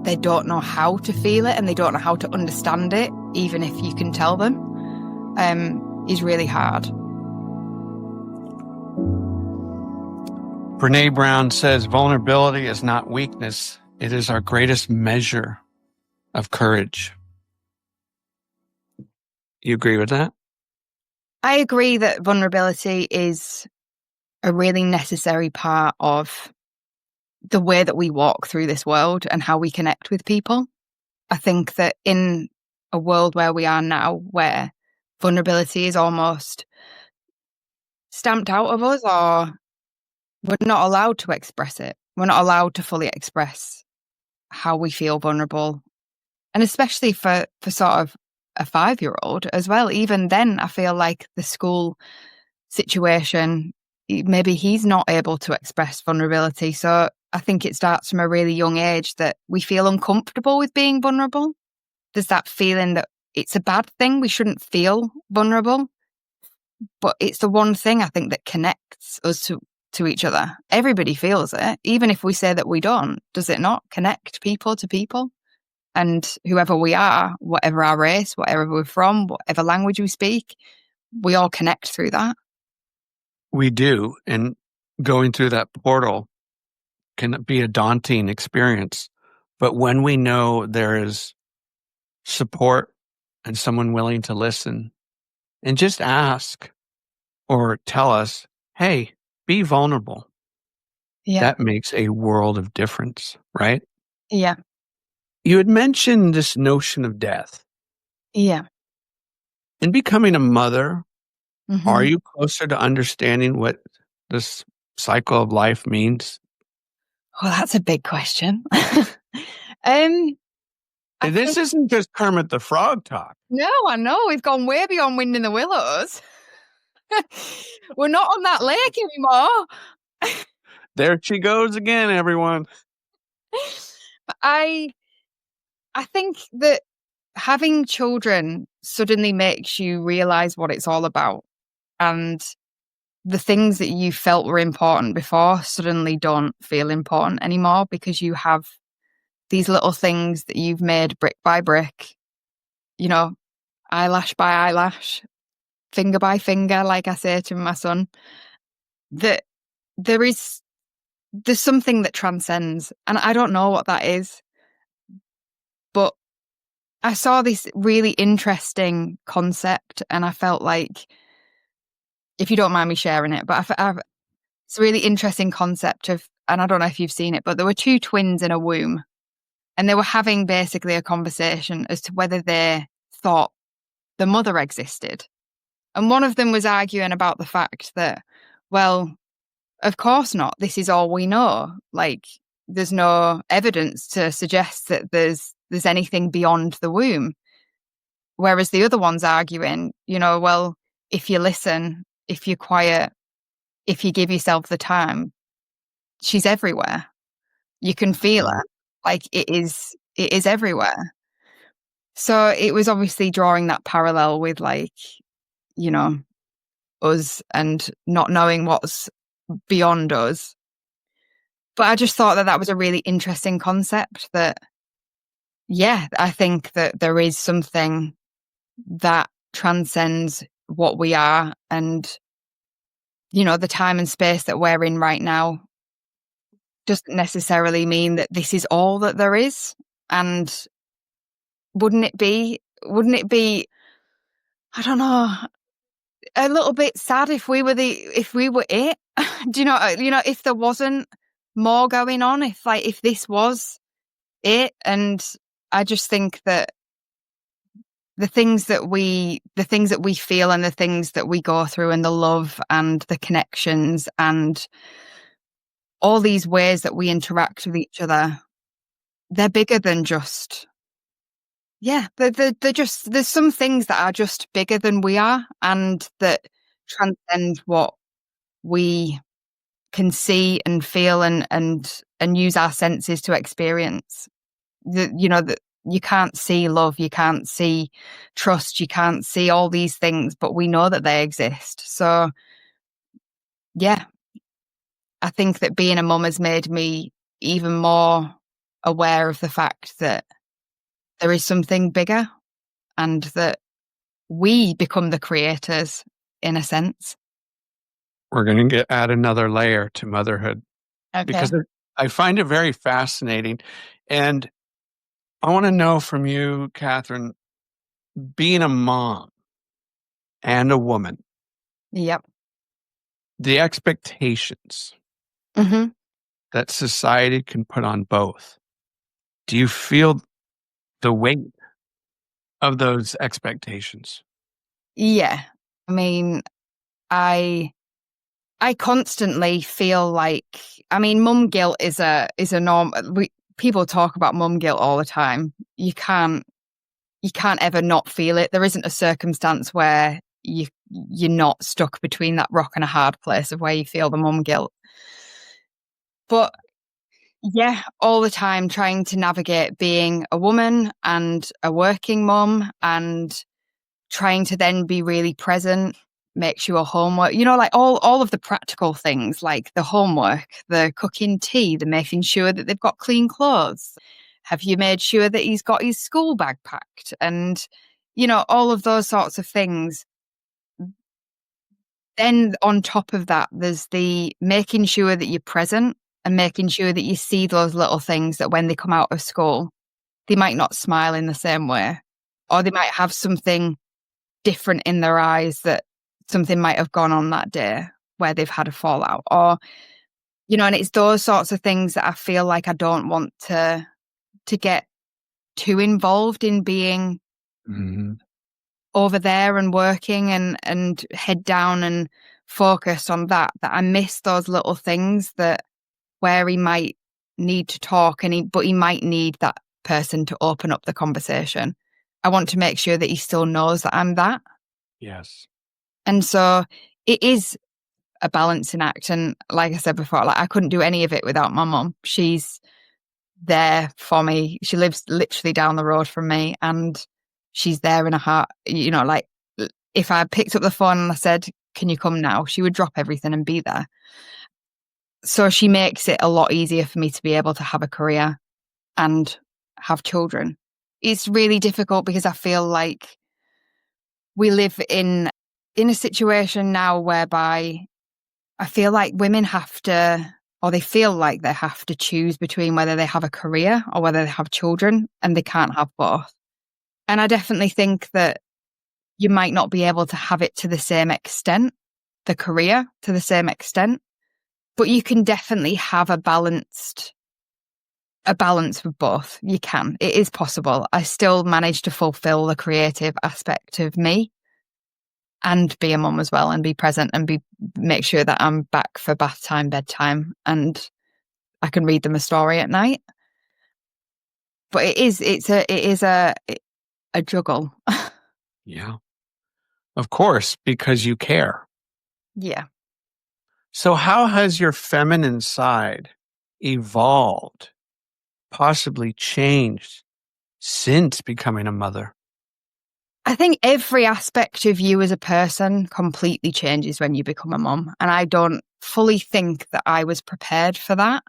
they don't know how to feel it and they don't know how to understand it, even if you can tell them, is really hard. Brene Brown says, vulnerability is not weakness. It is our greatest measure of courage. You agree with that? I agree that vulnerability is a really necessary part of the way that we walk through this world and how we connect with people. I think that in a world where we are now, where vulnerability is almost stamped out of us, or we're not allowed to express it. We're not allowed to fully express how we feel vulnerable. And especially for sort of a 5-year-old as well. Even then, I feel like the school situation, maybe he's not able to express vulnerability. So I think it starts from a really young age that we feel uncomfortable with being vulnerable. There's that feeling that it's a bad thing. We shouldn't feel vulnerable. But it's the one thing I think that connects us to each other. Everybody feels it. Even if we say that we don't, does it not connect people to people? And whoever we are, whatever our race, whatever we're from, whatever language we speak, we all connect through that. We do. And going through that portal can be a daunting experience. But when we know there is support and someone willing to listen and just ask or tell us, hey, be vulnerable, Yeah. that makes a world of difference, right? Yeah. You had mentioned this notion of death. Yeah. In becoming a mother, are Mm-hmm. you closer to understanding what this cycle of life means? Well, that's a big question. I This think, isn't just Kermit the Frog talk. no, I know we've gone way beyond Wind in the Willows. We're not on that lake anymore. There she goes again, everyone. I think that having children suddenly makes you realize what it's all about, and the things that you felt were important before suddenly don't feel important anymore because you have these little things that you've made brick by brick, you know, eyelash by eyelash, finger by finger, like I say to my son, that there's something that transcends. And I don't know what that is, but I saw this really interesting concept and I felt like, if you don't mind me sharing it, but it's a really interesting concept of, and I don't know if you've seen it, but there were two twins in a womb and they were having basically a conversation as to whether they thought the mother existed. And one of them was arguing about the fact that, well, of course not. This is all we know. Like, there's no evidence to suggest that there's anything beyond the womb. Whereas the other one's arguing, well, if you listen, if you're quiet, if you give yourself the time, she's everywhere. You can feel it. Like it is everywhere. So it was obviously drawing that parallel with, like, you know, us and not knowing what's beyond us. But I just thought that that was a really interesting concept that, yeah, I think that there is something that transcends what we are, and, the time and space that we're in right now doesn't necessarily mean that this is all that there is. And wouldn't it be, I don't know, a little bit sad if we were it? Do if there wasn't more going on, if this was it? And I just think that the things that we feel and the things that we go through and the love and the connections and all these ways that we interact with each other, they're bigger than just, yeah, they're just, there's some things that are just bigger than we are and that transcend what we can see and feel and use our senses to experience. That you can't see love, you can't see trust, you can't see all these things, but we know that they exist. So yeah, I think that being a mum has made me even more aware of the fact that there is something bigger and that we become the creators in a sense. We're going to add another layer to motherhood Okay. because I find it very fascinating. And I want to know from you, Catherine, being a mom and a woman, Yep. the expectations Mm-hmm. that society can put on both. Do you feel the weight of those expectations? Yeah. I mean, I I constantly feel like, I mean, mum guilt is a norm. People talk about mum guilt all the time. You can't ever not feel it. There isn't a circumstance where you're not stuck between that rock and a hard place of where you feel the mum guilt. But yeah, all the time trying to navigate being a woman and a working mum and trying to then be really present, make sure homework, like all of the practical things, like the homework, the cooking tea, the making sure that they've got clean clothes. Have you made sure that he's got his school bag packed? And, all of those sorts of things. Then on top of that, there's the making sure that you're present and making sure that you see those little things that when they come out of school, they might not smile in the same way, or they might have something different in their eyes, that something might have gone on that day where they've had a fallout, or, and it's those sorts of things that I feel like I don't want to get too involved in being over there and working and head down and focus on that I miss those little things that where he might need to talk but he might need that person to open up the conversation. I want to make sure that he still knows that I'm that. Yes. And so it is a balancing act. And like I said before, like I couldn't do any of it without my mum. She's there for me. She lives literally down the road from me, and she's there in a heart. Like if I picked up the phone and I said, "Can you come now?" she would drop everything and be there. So she makes it a lot easier for me to be able to have a career and have children. It's really difficult because I feel like we live in a situation now whereby I feel like women have to, or they feel like they have to choose between whether they have a career or whether they have children, and they can't have both. And I definitely think that you might not be able to have it to the same extent, the career to the same extent, but you can definitely have a balance with both. You can. It is possible. I still manage to fulfill the creative aspect of me and be a mum as well, and be present and make sure that I'm back for bath time, bedtime, and I can read them a story at night. But it is a juggle. Yeah. Of course, because you care. Yeah. So how has your feminine side evolved, possibly changed since becoming a mother? I think every aspect of you as a person completely changes when you become a mum. And I don't fully think that I was prepared for that.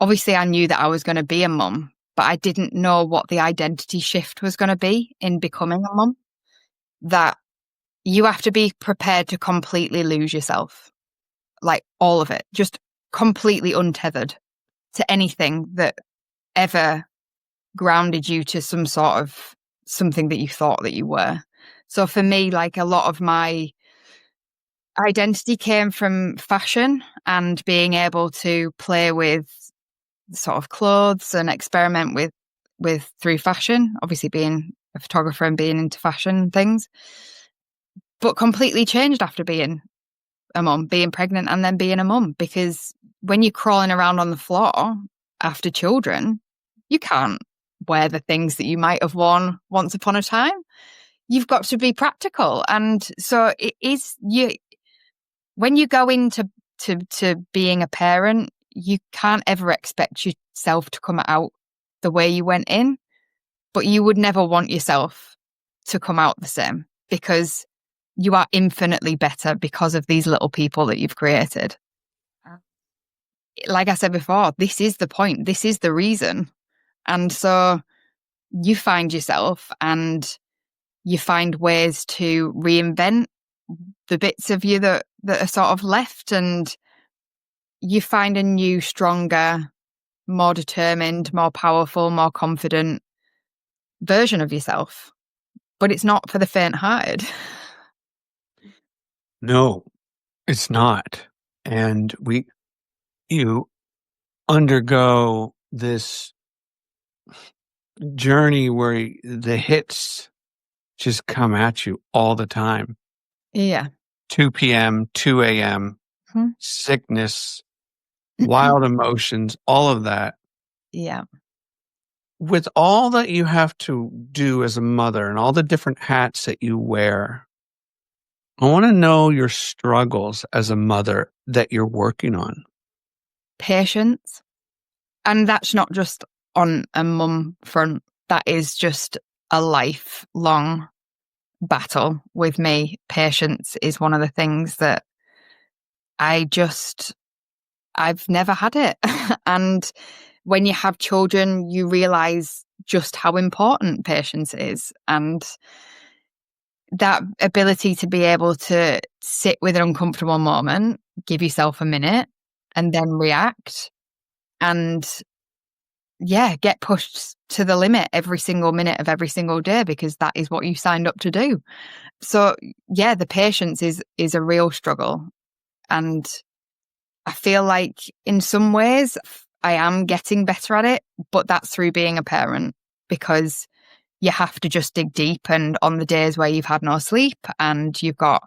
Obviously, I knew that I was going to be a mum, but I didn't know what the identity shift was going to be in becoming a mum. That you have to be prepared to completely lose yourself, like all of it, just completely untethered to anything that ever grounded you to some sort of something that you thought that you were. So for me, like a lot of my identity came from fashion and being able to play with sort of clothes and experiment with through fashion, obviously being a photographer and being into fashion things, but completely changed after being a mum, being pregnant and then being a mum, because when you're crawling around on the floor after children, you can't wear the things that you might have worn once upon a time. You've got to be practical. And so it is when you go into being a parent, you can't ever expect yourself to come out the way you went in, but you would never want yourself to come out the same, because you are infinitely better because of these little people that you've created. Like I said before, this is the point. This is the reason. And so you find yourself and you find ways to reinvent the bits of you that are sort of left, and you find a new, stronger, more determined, more powerful, more confident version of yourself. But it's not for the faint-hearted. No, it's not. And you undergo this journey where the hits just come at you all the time. Yeah. 2 p.m., 2 a.m., sickness, wild emotions, all of that. Yeah. With all that you have to do as a mother and all the different hats that you wear, I want to know your struggles as a mother that you're working on. Patience. And that's not just on a mum front. That is just a lifelong battle with me. Patience is one of the things that I've never had it. And when you have children, you realize just how important patience is. And that ability to be able to sit with an uncomfortable moment, give yourself a minute, and then react. And yeah, get pushed to the limit every single minute of every single day because that is what you signed up to do. So yeah, the patience is a real struggle. And I feel like in some ways I am getting better at it, but that's through being a parent because you have to just dig deep. And on the days where you've had no sleep and you've got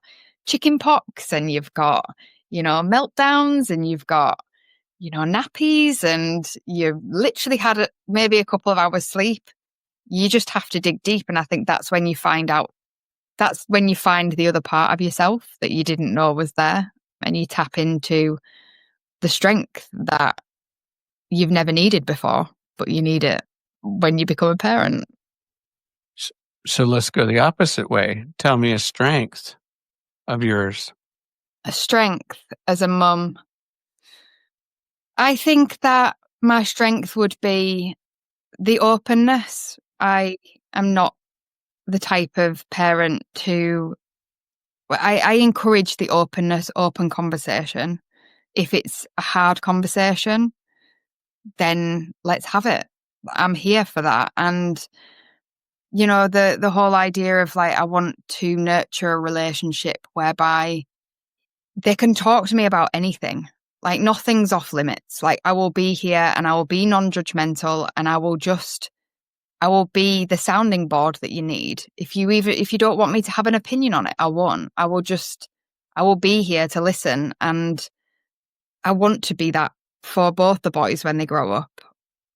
chicken pox and you've got, meltdowns and you've got, nappies and you literally had maybe a couple of hours sleep, you just have to dig deep. And I think that's when you find the other part of yourself that you didn't know was there. And you tap into the strength that you've never needed before, but you need it when you become a parent. So let's go the opposite way. Tell me a strength of yours. A strength as a mum. I think that my strength would be the openness. I am not the type of parent I encourage the openness, open conversation. If it's a hard conversation, then let's have it. I'm here for that. And, the whole idea of I want to nurture a relationship whereby they can talk to me about anything. Nothing's off limits. I will be here and I will be non-judgmental and I will be the sounding board that you need. If you don't want me to have an opinion on it, I won't. I will be here to listen. And I want to be that for both the boys when they grow up.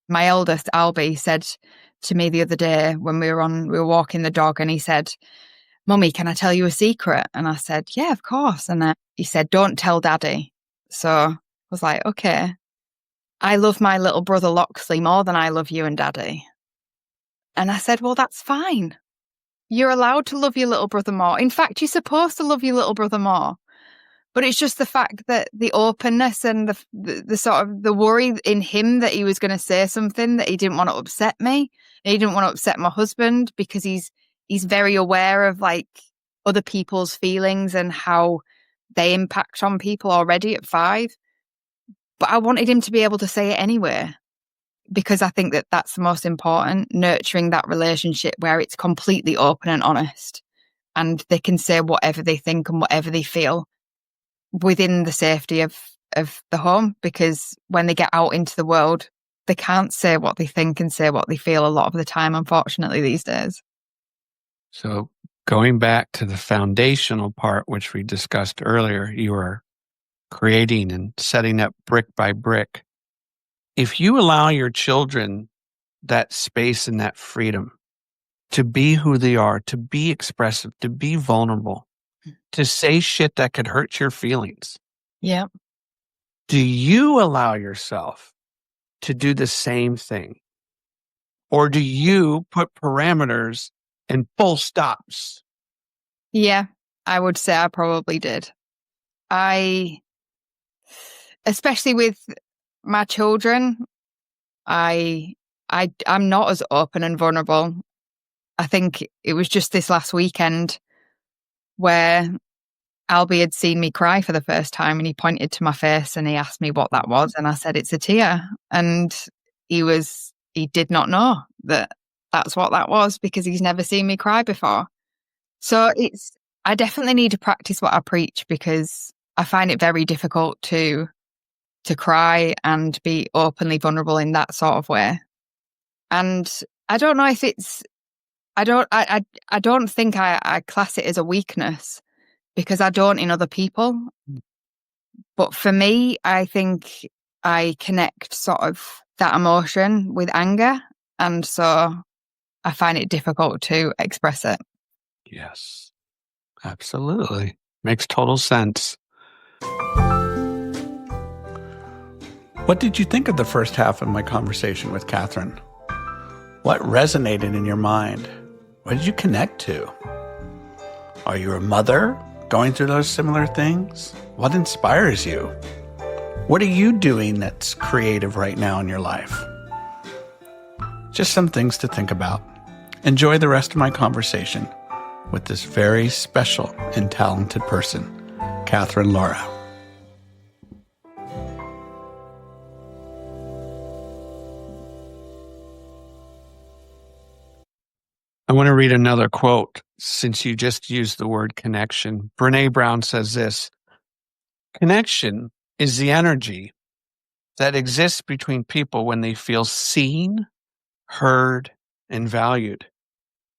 My eldest, Albie, said to me the other day when we were walking the dog and he said, "Mummy, can I tell you a secret?" And I said, "Yeah, of course." And he said, "Don't tell Daddy." So I was like, okay. I love my little brother Loxley more than I love you and Daddy. And I said, well, that's fine. You're allowed to love your little brother more. In fact, you're supposed to love your little brother more. But it's just the fact that the openness and the sort of the worry in him that he was going to say something that he didn't want to upset me. He didn't want to upset my husband because he's very aware of other people's feelings and how they impact on people already at 5. But I wanted him to be able to say it anyway, because I think that that's the most important, nurturing that relationship where it's completely open and honest and they can say whatever they think and whatever they feel within the safety of the home, because when they get out into the world, they can't say what they think and say what they feel a lot of the time, unfortunately, these days. So going back to the foundational part, which we discussed earlier, you are creating and setting up brick by brick. If you allow your children that space and that freedom to be who they are, to be expressive, to be vulnerable, to say shit that could hurt your feelings. Yeah. Do you allow yourself to do the same thing? Or do you put parameters and full stops? Yeah, I would say I probably did. Especially with my children, I'm not as open and vulnerable. I think it was just this last weekend where Albie had seen me cry for the first time and he pointed to my face and he asked me what that was. And I said, it's a tear. And he did not know that that's what that was because he's never seen me cry before. So I definitely need to practice what I preach because I find it very difficult to cry and be openly vulnerable in that sort of way. And I don't know if I don't think I class it as a weakness because I don't in other people. But for me, I think I connect sort of that emotion with anger. And so I find it difficult to express it. Yes, absolutely. Makes total sense. What did you think of the first half of my conversation with Catherine? What resonated in your mind? What did you connect to? Are you a mother going through those similar things? What inspires you? What are you doing that's creative right now in your life? Just some things to think about. Enjoy the rest of my conversation with this very special and talented person, Catherine Laura. I want to read another quote since you just used the word connection. Brene Brown says this: connection is the energy that exists between people when they feel seen, heard, and valued,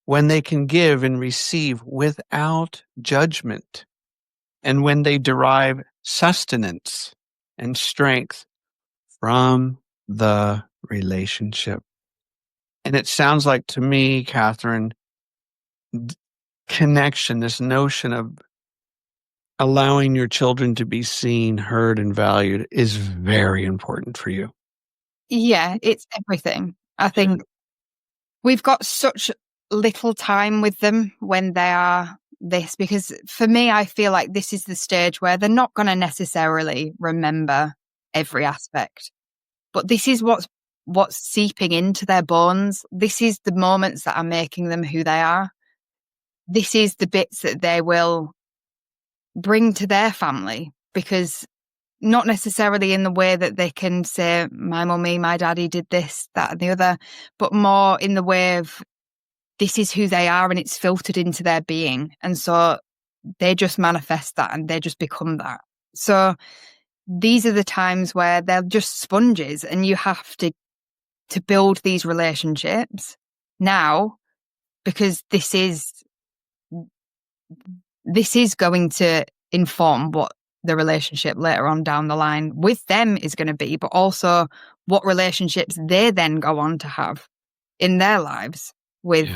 when they can give and receive without judgment, and when they derive sustenance and strength from the relationship. And it sounds like to me, Catherine, connection, this notion of allowing your children to be seen, heard, and valued is very important for you. Yeah, it's everything. I think we've got such little time with them when they are this, because for me, I feel like this is the stage where they're not going to necessarily remember every aspect, but this is what's seeping into their bones. This is the moments that are making them who they are. This is the bits that they will bring to their family, because not necessarily in the way that they can say, my mummy, my daddy did this, that, and the other, but more in the way of this is who they are and it's filtered into their being. And so they just manifest that and they just become that. So these are the times where they're just sponges, and you have to build these relationships now, because this is going to inform what the relationship later on down the line with them is going to be, but also what relationships they then go on to have in their lives with,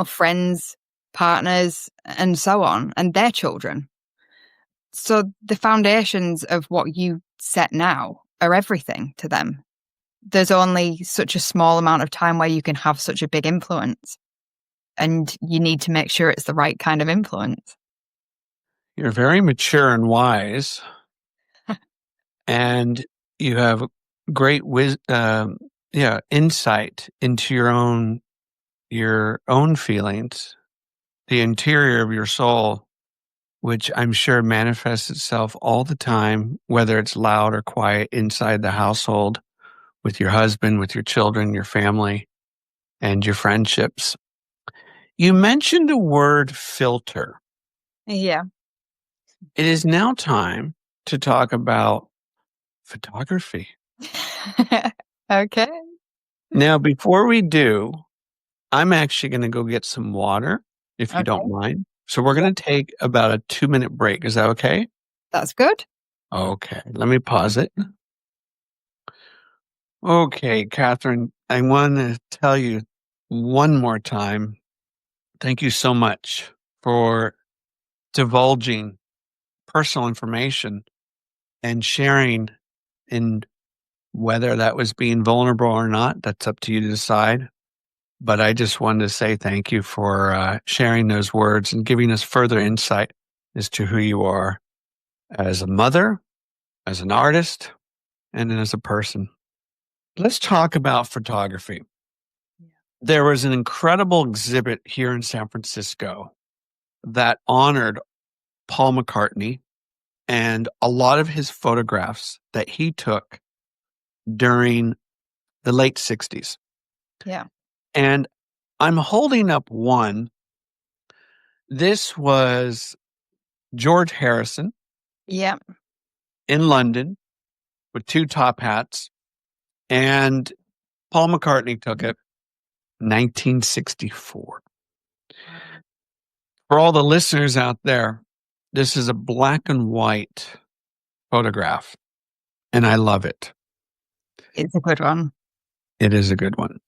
friends, partners, and so on, and their children. So the foundations of what you set now are everything to them. There's only such a small amount of time where you can have such a big influence, and you need to make sure it's the right kind of influence. You're very mature and wise, and you have great insight into your own feelings, the interior of your soul, which I'm sure manifests itself all the time, whether it's loud or quiet inside the household, with your husband, with your children, your family, and your friendships. You mentioned the word filter. Yeah. It is now time to talk about photography. Okay. Now, before we do, I'm actually going to go get some water, if you Okay. don't mind. So we're going to take about a 2-minute break. Is that okay? That's good. Okay, let me pause it. Okay, Catherine, I want to tell you one more time, thank you so much for divulging personal information and sharing, in whether that was being vulnerable or not, that's up to you to decide. But I just wanted to say thank you for sharing those words and giving us further insight as to who you are as a mother, as an artist, and as a person. Let's talk about photography. There was an incredible exhibit here in San Francisco that honored Paul McCartney and a lot of his photographs that he took during the late 60s. Yeah. And I'm holding up one. This was George Harrison. Yeah. In London with 2 top hats, and Paul McCartney took it 1964. For all the listeners out there, this is a black and white photograph, and I love it. It's a good one. It is a good one.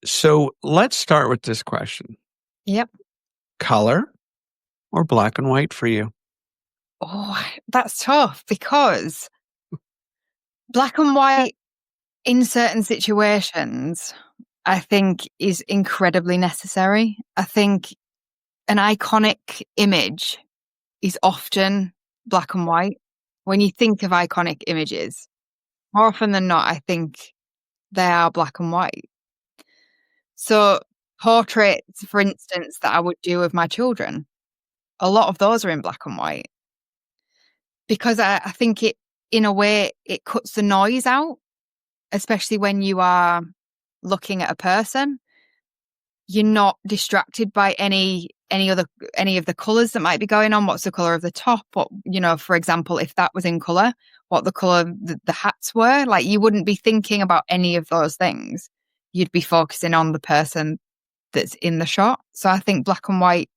So let's start with this question. Yep. Color or black and white for you? Oh, that's tough because black and white in certain situations, I think, is incredibly necessary. I think an iconic image is often black and white. When you think of iconic images, more often than not, I think they are black and white. So portraits, for instance, that I would do of my children, a lot of those are in black and white because I think it, in a way, it cuts the noise out, especially when you are looking at a person. You're not distracted by any of the colors that might be going on. What's the color of the top? What, for example, if that was in color, what the color of the hats were. Like, you wouldn't be thinking about any of those things. You'd be focusing on the person that's in the shot. So I think black and white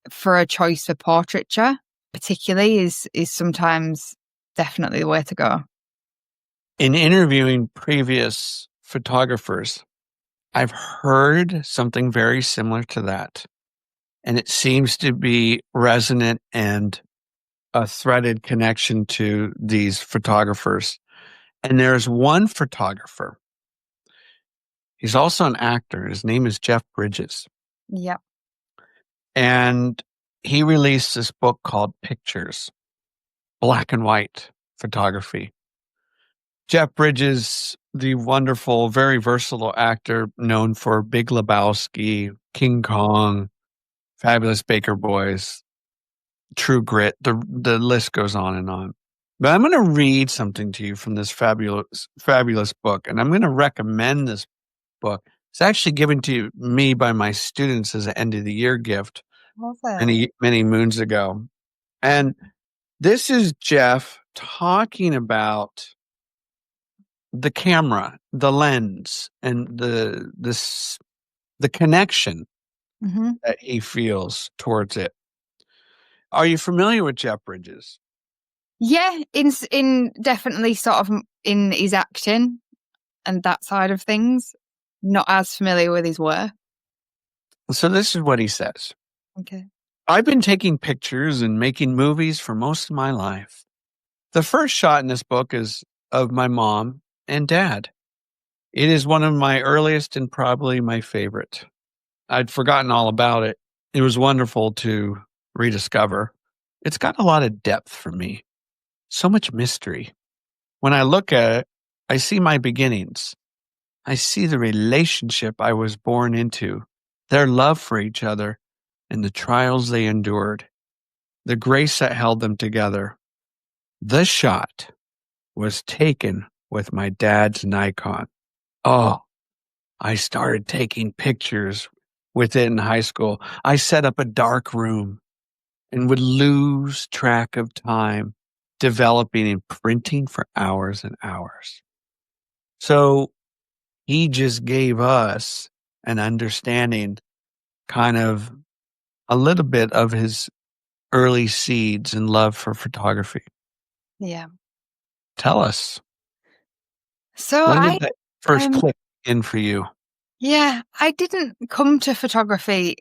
for a choice for portraiture particularly is sometimes definitely the way to go. In interviewing previous photographers, I've heard something very similar to that. And it seems to be resonant and a threaded connection to these photographers. And there's one photographer. He's also an actor. His name is Jeff Bridges. Yeah. And he released this book called Pictures, black and white photography. Jeff Bridges, the wonderful, very versatile actor known for Big Lebowski, King Kong, Fabulous Baker Boys, True Grit, the list goes on and on. But I'm going to read something to you from this fabulous book, and I'm going to recommend this book. It's actually given to me by my students as an end of the year gift many moons ago. And this is Jeff talking about the camera, the lens, and the connection that he feels towards it. Are you familiar with Jeff Bridges? Yeah, in definitely sort of in his acting and that side of things. Not as familiar with his work. So this is what he says. Okay. I've been taking pictures and making movies for most of my life. The first shot in this book is of my mom and dad. It is one of my earliest and probably my favorite. I'd forgotten all about it. It was wonderful to rediscover. It's got a lot of depth for me. So much mystery. When I look at it, I see my beginnings. I see the relationship I was born into, their love for each other, and the trials they endured, the grace that held them together. The shot was taken with my dad's Nikon. Oh, I started taking pictures with it in high school. I set up a dark room and would lose track of time developing and printing for hours and hours. So he just gave us an understanding, kind of a little bit of his early seeds and love for photography. Yeah. Tell us. So When did that first click in for you? Yeah, I didn't come to photography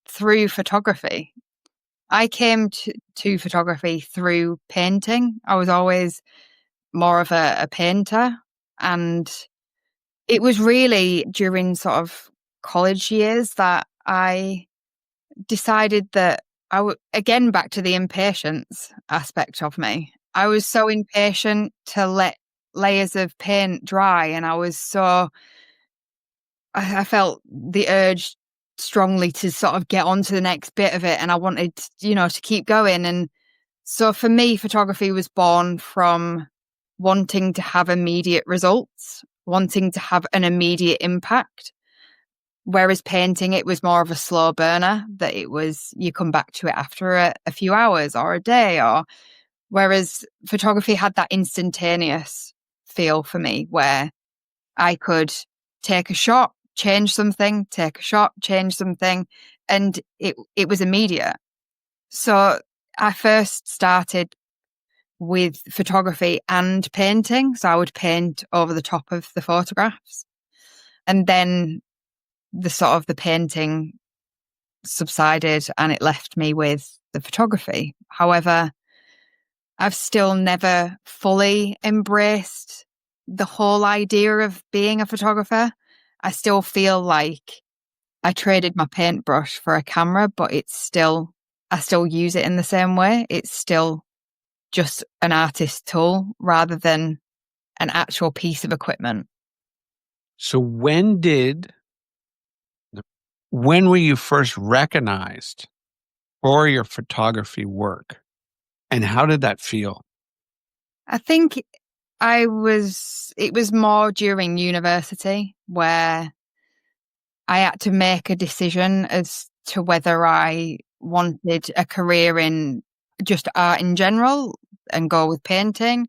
through photography. I came to photography through painting. I was always more of a painter, and it was really during sort of college years that I decided that again, back to the impatience aspect of me. I was so impatient to let layers of paint dry, and I felt the urge strongly to sort of get on to the next bit of it, and I wanted, to keep going. And so for me, photography was born from wanting to have immediate results, wanting to have an immediate impact. Whereas painting, it was more of a slow burner, that it was, you come back to it after a few hours or a day, whereas photography had that instantaneous feel for me where I could take a shot, change something, take a shot, change something, and it was immediate. So I first started with photography and painting. So I would paint over the top of the photographs. And then the painting subsided and it left me with the photography. However, I've still never fully embraced the whole idea of being a photographer. I still feel like I traded my paintbrush for a camera, but I still use it in the same way. It's still just an artist tool rather than an actual piece of equipment. So when were you first recognized for your photography work? And how did that feel? I think it was more during university where I had to make a decision as to whether I wanted a career in just art in general and go with painting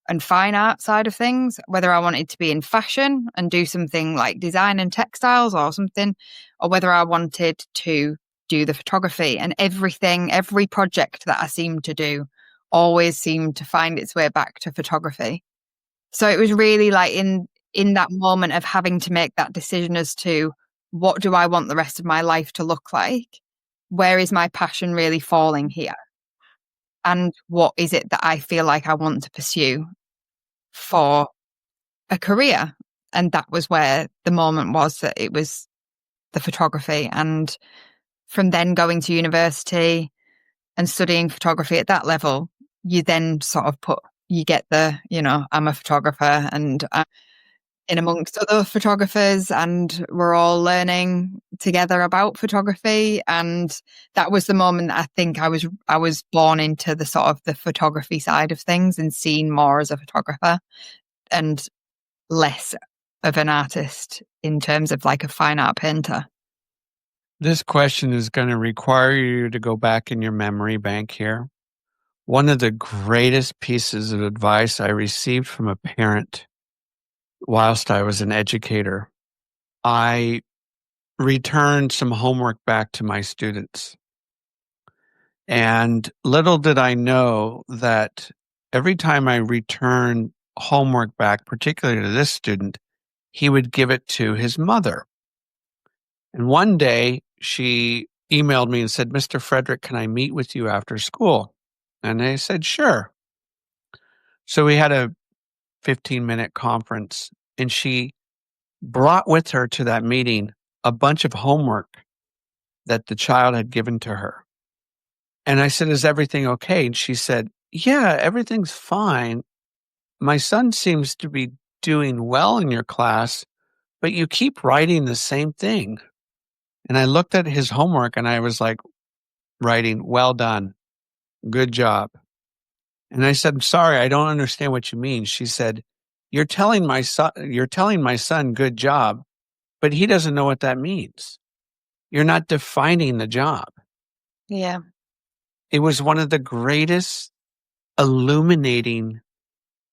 and fine art side of things, whether I wanted to be in fashion and do something like design and textiles or something, or whether I wanted to do the photography. And every project that I seemed to do always seemed to find its way back to photography. So it was really like in that moment of having to make that decision as to what do I want the rest of my life to look like? Where is my passion really falling here? And what is it that I feel like I want to pursue for a career? And that was where the moment was, that it was the photography. And from then going to university and studying photography at that level, you then you get I'm a photographer and I'm in amongst other photographers and we're all learning together about photography. And that was the moment that I think I was born into the sort of the photography side of things and seen more as a photographer and less of an artist in terms of like a fine art painter. This question is going to require you to go back in your memory bank here. One of the greatest pieces of advice I received from a parent whilst I was an educator, I returned some homework back to my students. And little did I know that every time I returned homework back, particularly to this student, he would give it to his mother. And one day she emailed me and said, "Mr. Frederick, can I meet with you after school?" And I said, "Sure." So we had a 15-minute conference, and she brought with her to that meeting a bunch of homework that the child had given to her. And I said, "Is everything okay?" And she said, "Yeah, everything's fine. My son seems to be doing well in your class, but you keep writing the same thing." And I looked at his homework and I was like, writing, "Well done. Good job." And I said, "I'm sorry, I don't understand what you mean." She said, you're telling my son good job, but he doesn't know what that means. You're not defining the job." Yeah. It was one of the greatest illuminating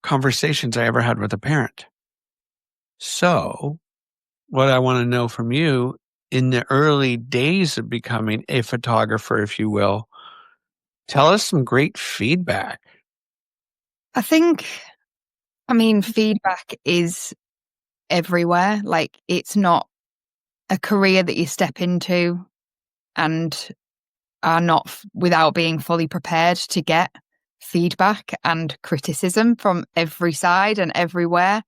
conversations I ever had with a parent. So what I want to know from you, in the early days of becoming a photographer, if you will, tell us some great feedback. Feedback is everywhere. Like, it's not a career that you step into and are not without being fully prepared to get feedback and criticism from every side and everywhere.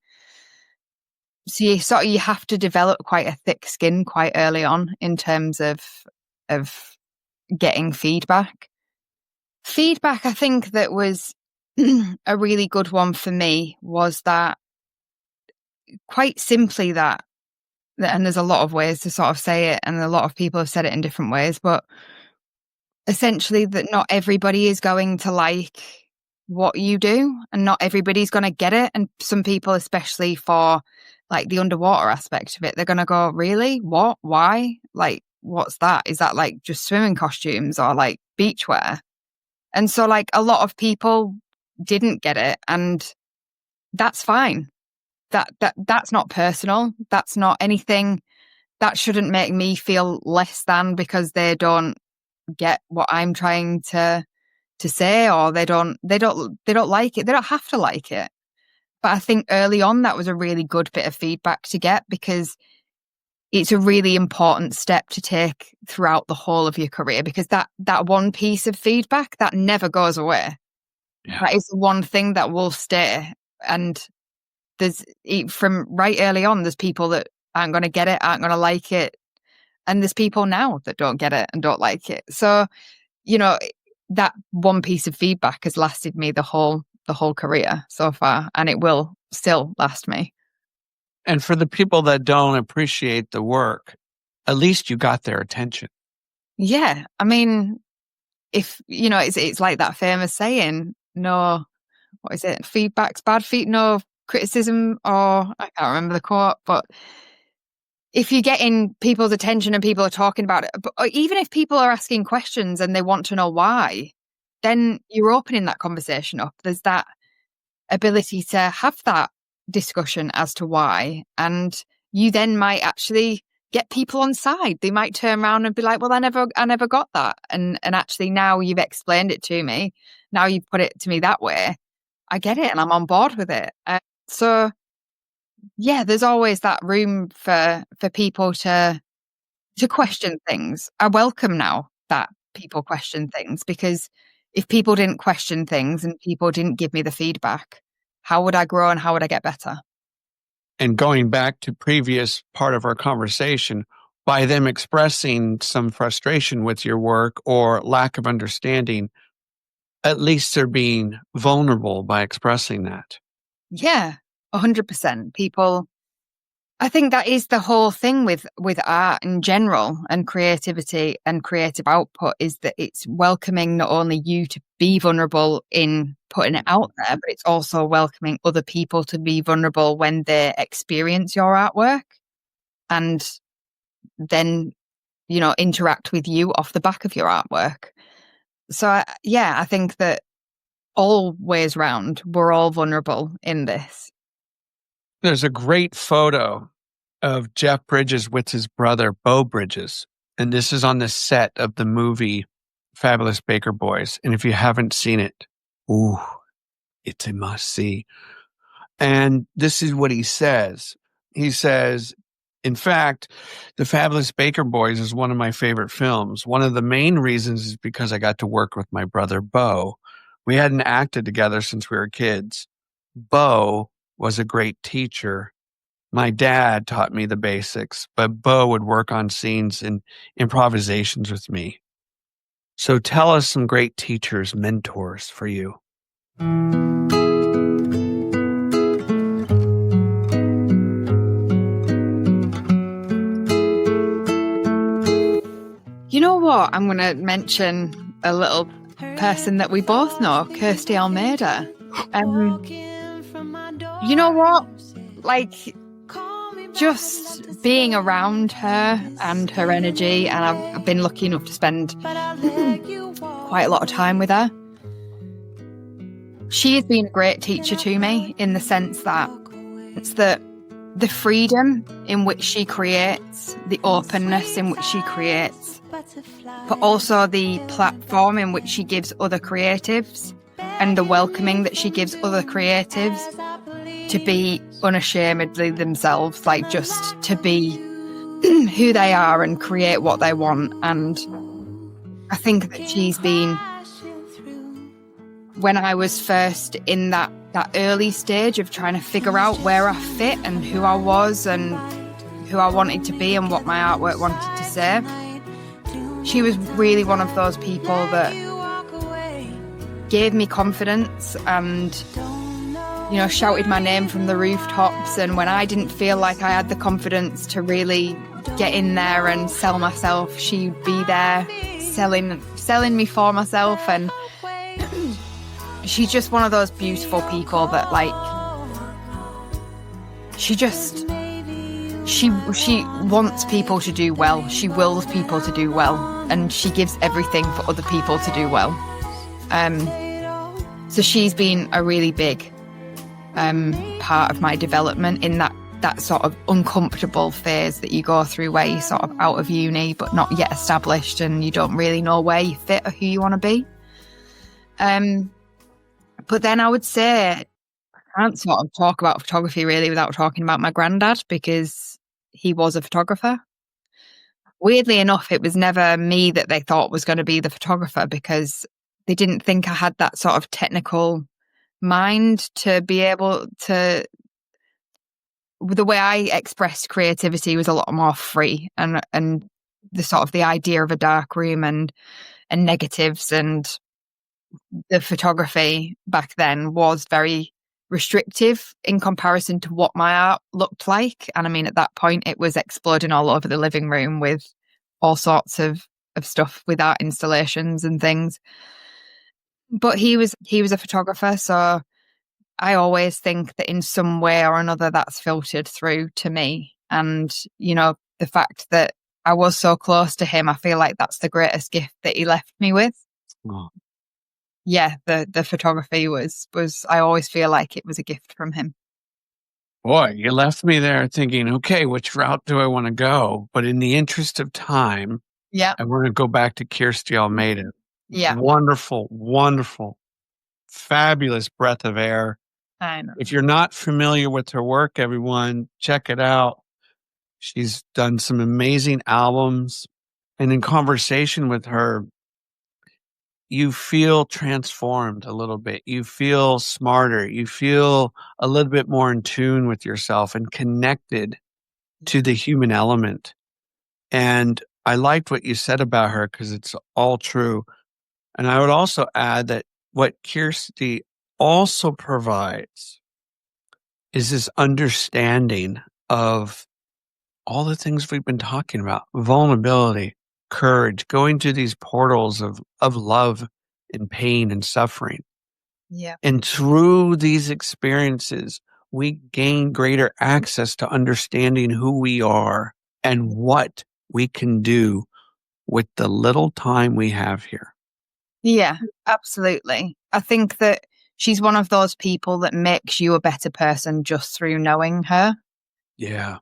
So you have to develop quite a thick skin quite early on in terms of getting feedback. Feedback, I think, that was a really good one for me was that, quite simply, that, and there's a lot of ways to sort of say it, and a lot of people have said it in different ways, but essentially that not everybody is going to like what you do and not everybody's going to get it. And some people, especially for like the underwater aspect of it, they're going to go, "Really? What? Why? Like, what's that? Is that like just swimming costumes or like beachwear?" And so like a lot of people didn't get it, and that's fine. That's not personal. That's not anything. That shouldn't make me feel less than because they don't get what I'm trying to to say, or they don't like it. They don't have to like it. But I think early on that was a really good bit of feedback to get, because it's a really important step to take throughout the whole of your career, because that one piece of feedback that never goes away. Yeah. That is the one thing that will stay. And from right early on, there's people that aren't going to get it, aren't going to like it. And there's people now that don't get it and don't like it. So, that one piece of feedback has lasted me the whole career so far, and it will still last me. And for the people that don't appreciate the work, at least you got their attention. Yeah. I mean, if, it's like that famous saying, no, what is it? Feedback's bad no criticism, or I can't remember the quote, but if you're getting people's attention and people are talking about it, or even if people are asking questions and they want to know why, then you're opening that conversation up. There's that ability to have that discussion as to why, and you then might actually get people on side. They might turn around and be like, well, I never got that, and actually now you've explained it to me, now you've put it to me that way, I get it and I'm on board with it. So yeah, there's always that room for people to question things. I welcome now that people question things, because if people didn't question things and people didn't give me the feedback, how would I grow and how would I get better? And going back to previous part of our conversation, by them expressing some frustration with your work or lack of understanding, at least they're being vulnerable by expressing that. Yeah, 100%. People, I think that is the whole thing with art in general and creativity and creative output, is that it's welcoming not only you to be vulnerable in putting it out there, but it's also welcoming other people to be vulnerable when they experience your artwork and then, interact with you off the back of your artwork. So, I think that all ways round, we're all vulnerable in this. There's a great photo of Jeff Bridges with his brother, Beau Bridges. And this is on the set of the movie Fabulous Baker Boys. And if you haven't seen it, it's a must see. And this is what he says. He says, in fact, The Fabulous Baker Boys is one of my favorite films. One of the main reasons is because I got to work with my brother, Beau. We hadn't acted together since we were kids. Beau was a great teacher. My dad taught me the basics, but Beau would work on scenes and improvisations with me. So tell us some great teachers, mentors for you. You know what? I'm going to mention a little person that we both know, Kirsty Almeida. You know what? Like, just being around her and her energy, and I've been lucky enough to spend quite a lot of time with her. She has been a great teacher to me, in the sense that it's the freedom in which she creates, the openness in which she creates, but also the platform in which she gives other creatives, and the welcoming that she gives other creatives to be unashamedly themselves, like just to be who they are and create what they want. And I think that she's been, when I was first in that early stage of trying to figure out where I fit and who I was and who I wanted to be and what my artwork wanted to say, she was really one of those people that gave me confidence and, shouted my name from the rooftops. And when I didn't feel like I had the confidence to really get in there and sell myself, she'd be there selling me for myself. And she's just one of those beautiful people that, like, she wants people to do well. She wills people to do well, and she gives everything for other people to do well. So she's been a really big part of my development in that sort of uncomfortable phase that you go through, where you're sort of out of uni but not yet established and you don't really know where you fit or who you want to be. But then I would say I can't sort of talk about photography really without talking about my granddad, because he was a photographer. Weirdly enough, it was never me that they thought was going to be the photographer, because they didn't think I had that sort of technical mind to be able to. The way I expressed creativity was a lot more free, and the sort of the idea of a dark room and negatives, and the photography back then was very restrictive in comparison to what my art looked like. And I mean, at that point, it was exploding all over the living room with all sorts of stuff with art installations and things. But he was a photographer, so I always think that in some way or another that's filtered through to me. And, the fact that I was so close to him, I feel like that's the greatest gift that he left me with. Oh. Yeah, the photography was I always feel like it was a gift from him. Boy, you left me there thinking, okay, which route do I want to go? But in the interest of time, Yeah. I want to go back to Kirstie Almeida. Yeah. Wonderful, wonderful, fabulous breath of air. I know. If you're not familiar with her work, everyone, check it out. She's done some amazing albums. And in conversation with her, you feel transformed a little bit. You feel smarter. You feel a little bit more in tune with yourself and connected to the human element. And I liked what you said about her, because it's all true. And I would also add that what Kirstie also provides is this understanding of all the things we've been talking about: vulnerability, courage, going to these portals of love and pain and suffering. Yeah. And through these experiences, we gain greater access to understanding who we are and what we can do with the little time we have here. Yeah, absolutely. I think that she's one of those people that makes you a better person just through knowing her. Yeah.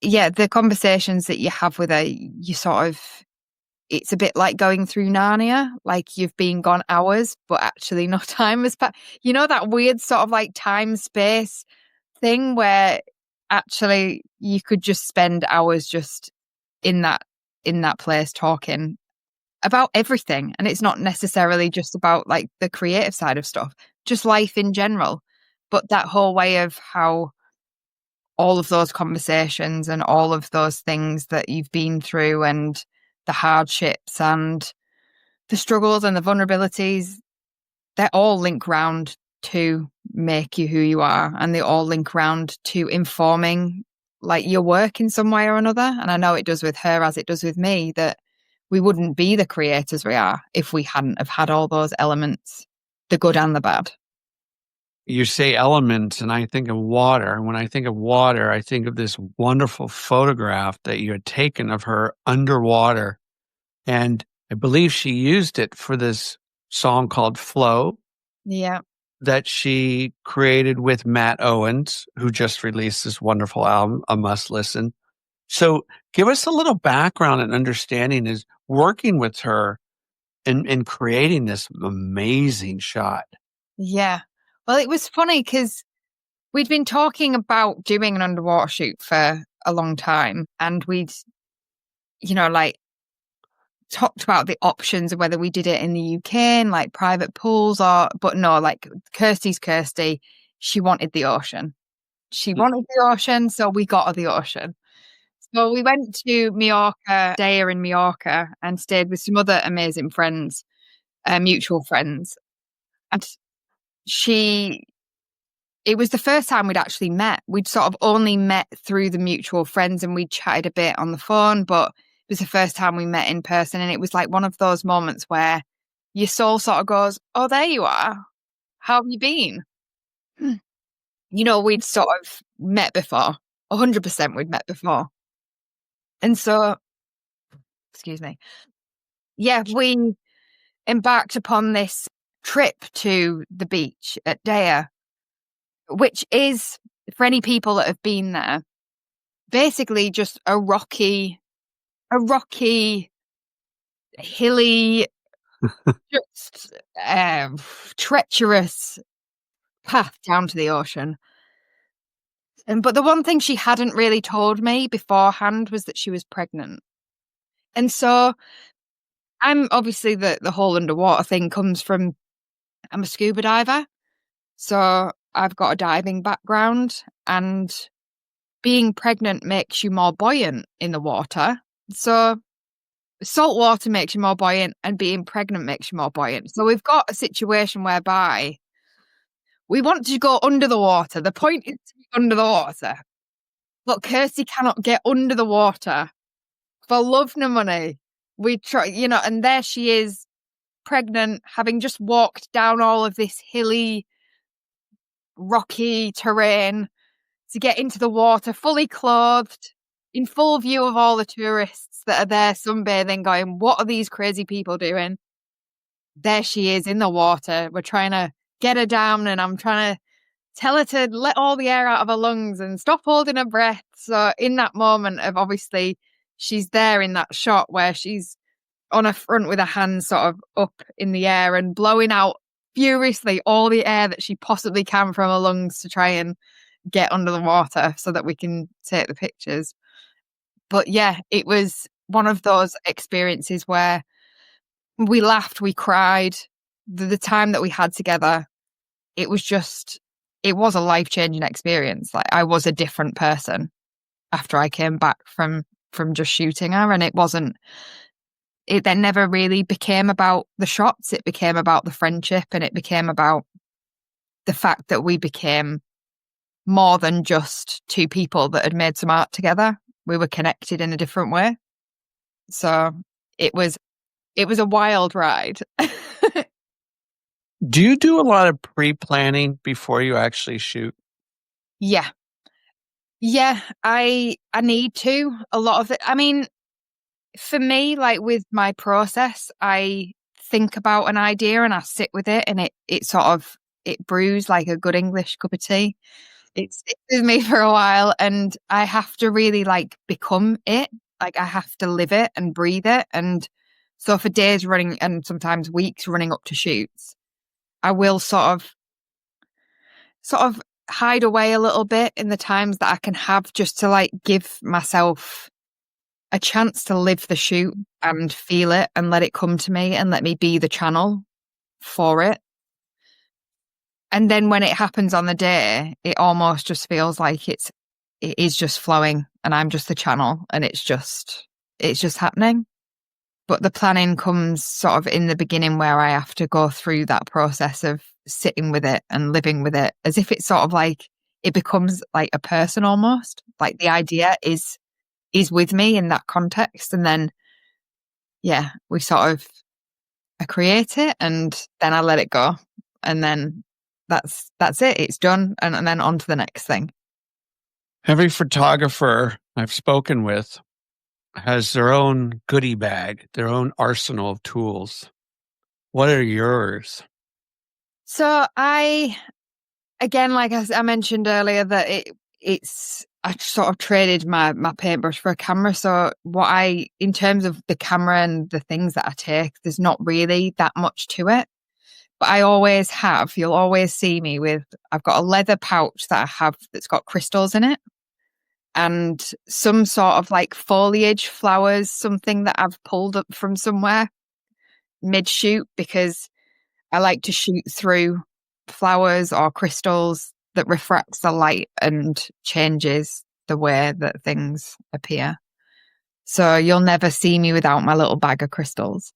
Yeah, the conversations that you have with her, you sort of, it's a bit like going through Narnia, like you've been gone hours, but actually no time has passed. You know, that weird sort of like time space thing where actually you could just spend hours just in that place talking about everything. And it's not necessarily just about like the creative side of stuff, just life in general. But that whole way of how all of those conversations and all of those things that you've been through, and the hardships and the struggles and the vulnerabilities, they all link round to make you who you are, and they all link round to informing like your work in some way or another. And I know it does with her, as it does with me, that we wouldn't be the creators we are if we hadn't have had all those elements, the good and the bad. You say elements, and I think of water. And when I think of water, I think of this wonderful photograph that you had taken of her underwater. And I believe she used it for this song called Flow Yeah. that she created with Matt Owens, who just released this wonderful album, A Must Listen. So give us a little background and understanding is working with her in creating this amazing shot. Yeah. Well, it was funny because we'd been talking about doing an underwater shoot for a long time, and we'd, like talked about the options of whether we did it in the UK in like private pools, but no, like Kirstie's Kirstie, she wanted the ocean. She wanted the ocean, so we got her the ocean. So we went to Mallorca, Daya in Mallorca, and stayed with some other amazing friends, mutual friends. And it was the first time we'd actually met. We'd sort of only met through the mutual friends, and we chatted a bit on the phone, but it was the first time we met in person. And it was like one of those moments where your soul sort of goes, oh, there you are. How have you been? We'd sort of met before. 100% we'd met before. And so, excuse me. Yeah, we embarked upon this trip to the beach at Daya, which is, for any people that have been there, basically just a rocky, hilly, just treacherous path down to the ocean. But the one thing she hadn't really told me beforehand was that she was pregnant. And so I'm obviously the whole underwater thing comes from I'm a scuba diver. So I've got a diving background, and being pregnant makes you more buoyant in the water. So salt water makes you more buoyant, and being pregnant makes you more buoyant. So we've got a situation whereby we want to go under the water. The point is to be under the water. But Kirsty cannot get under the water for love nor money. We try, and there she is, pregnant, having just walked down all of this hilly, rocky terrain to get into the water, fully clothed, in full view of all the tourists that are there sunbathing, going, what are these crazy people doing? There she is in the water. We're trying to get her down, and I'm trying to tell her to let all the air out of her lungs and stop holding her breath. So in that moment of, obviously, she's there in that shot where she's on her front with her hands sort of up in the air and blowing out furiously all the air that she possibly can from her lungs to try and get under the water so that we can take the pictures. But yeah, it was one of those experiences where we laughed, we cried. The time that we had together, it was a life-changing experience. Like, I was a different person after I came back from just shooting her, and it then never really became about the shots. It became about the friendship, and it became about the fact that we became more than just two people that had made some art together. We were connected in a different way. So it was a wild ride. Do you do a lot of pre-planning before you actually shoot? Yeah. Yeah, I need to. A lot of it. I mean, for me, like with my process, I think about an idea and I sit with it, and it brews like a good English cup of tea. It sticks with me for a while, and I have to really like become it. Like, I have to live it and breathe it. And so for days running, and sometimes weeks running up to shoots, I will sort of hide away a little bit in the times that I can have, just to like give myself a chance to live the shoot and feel it and let it come to me and let me be the channel for it. And then when it happens on the day, it almost just feels like it is just flowing, and I'm just the channel, and it's just happening. But the planning comes sort of in the beginning, where I have to go through that process of sitting with it and living with it, as if it's sort of like it becomes like a person almost. Like, the idea is with me in that context. And then, yeah, I create it, and then I let it go. And then that's it. It's done. And then on to the next thing. Every photographer I've spoken with has their own goodie bag, their own arsenal of tools. What are yours? So again, like I mentioned earlier, that I sort of traded my paintbrush for a camera. So in terms of the camera and the things that I take, there's not really that much to it. But I always have, you'll always see me with, I've got a leather pouch that I have that's got crystals in it, and some sort of like foliage, flowers, something that I've pulled up from somewhere mid-shoot, because I like to shoot through flowers or crystals that refracts the light and changes the way that things appear. So you'll never see me without my little bag of crystals.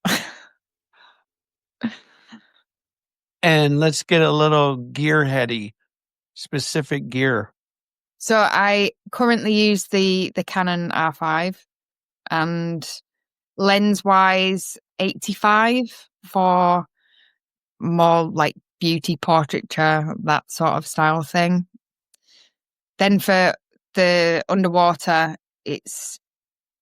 And let's get a little gearheady, specific gear. So I currently use the Canon R5, and lens-wise 85 for more like beauty portraiture, that sort of style thing. Then for the underwater, it's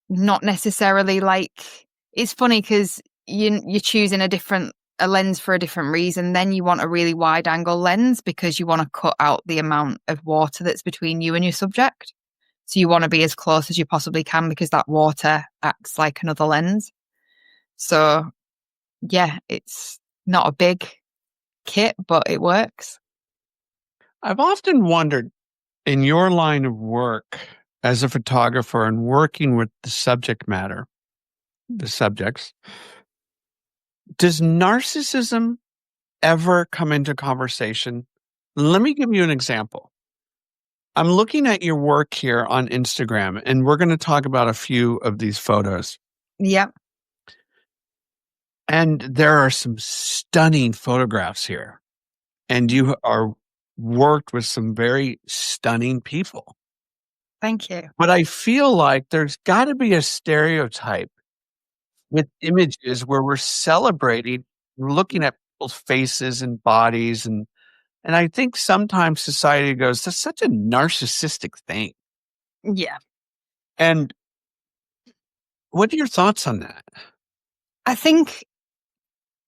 not necessarily like, it's funny because you're choosing a lens for a different reason. Then you want a really wide angle lens because you want to cut out the amount of water that's between you and your subject. So you want to be as close as you possibly can, because that water acts like another lens. So yeah, it's not a big kit, but it works. I've often wondered, in your line of work as a photographer and working with the subject matter, the subjects, does narcissism ever come into conversation? Let me give you an example. I'm looking at your work here on Instagram, and we're going to talk about a few of these photos. Yeah. And there are some stunning photographs here. And you are worked with some very stunning people. Thank you. But I feel like there's got to be a stereotype with images where we're celebrating, we're looking at people's faces and bodies. And I think sometimes society goes, that's such a narcissistic thing. Yeah. And what are your thoughts on that? I think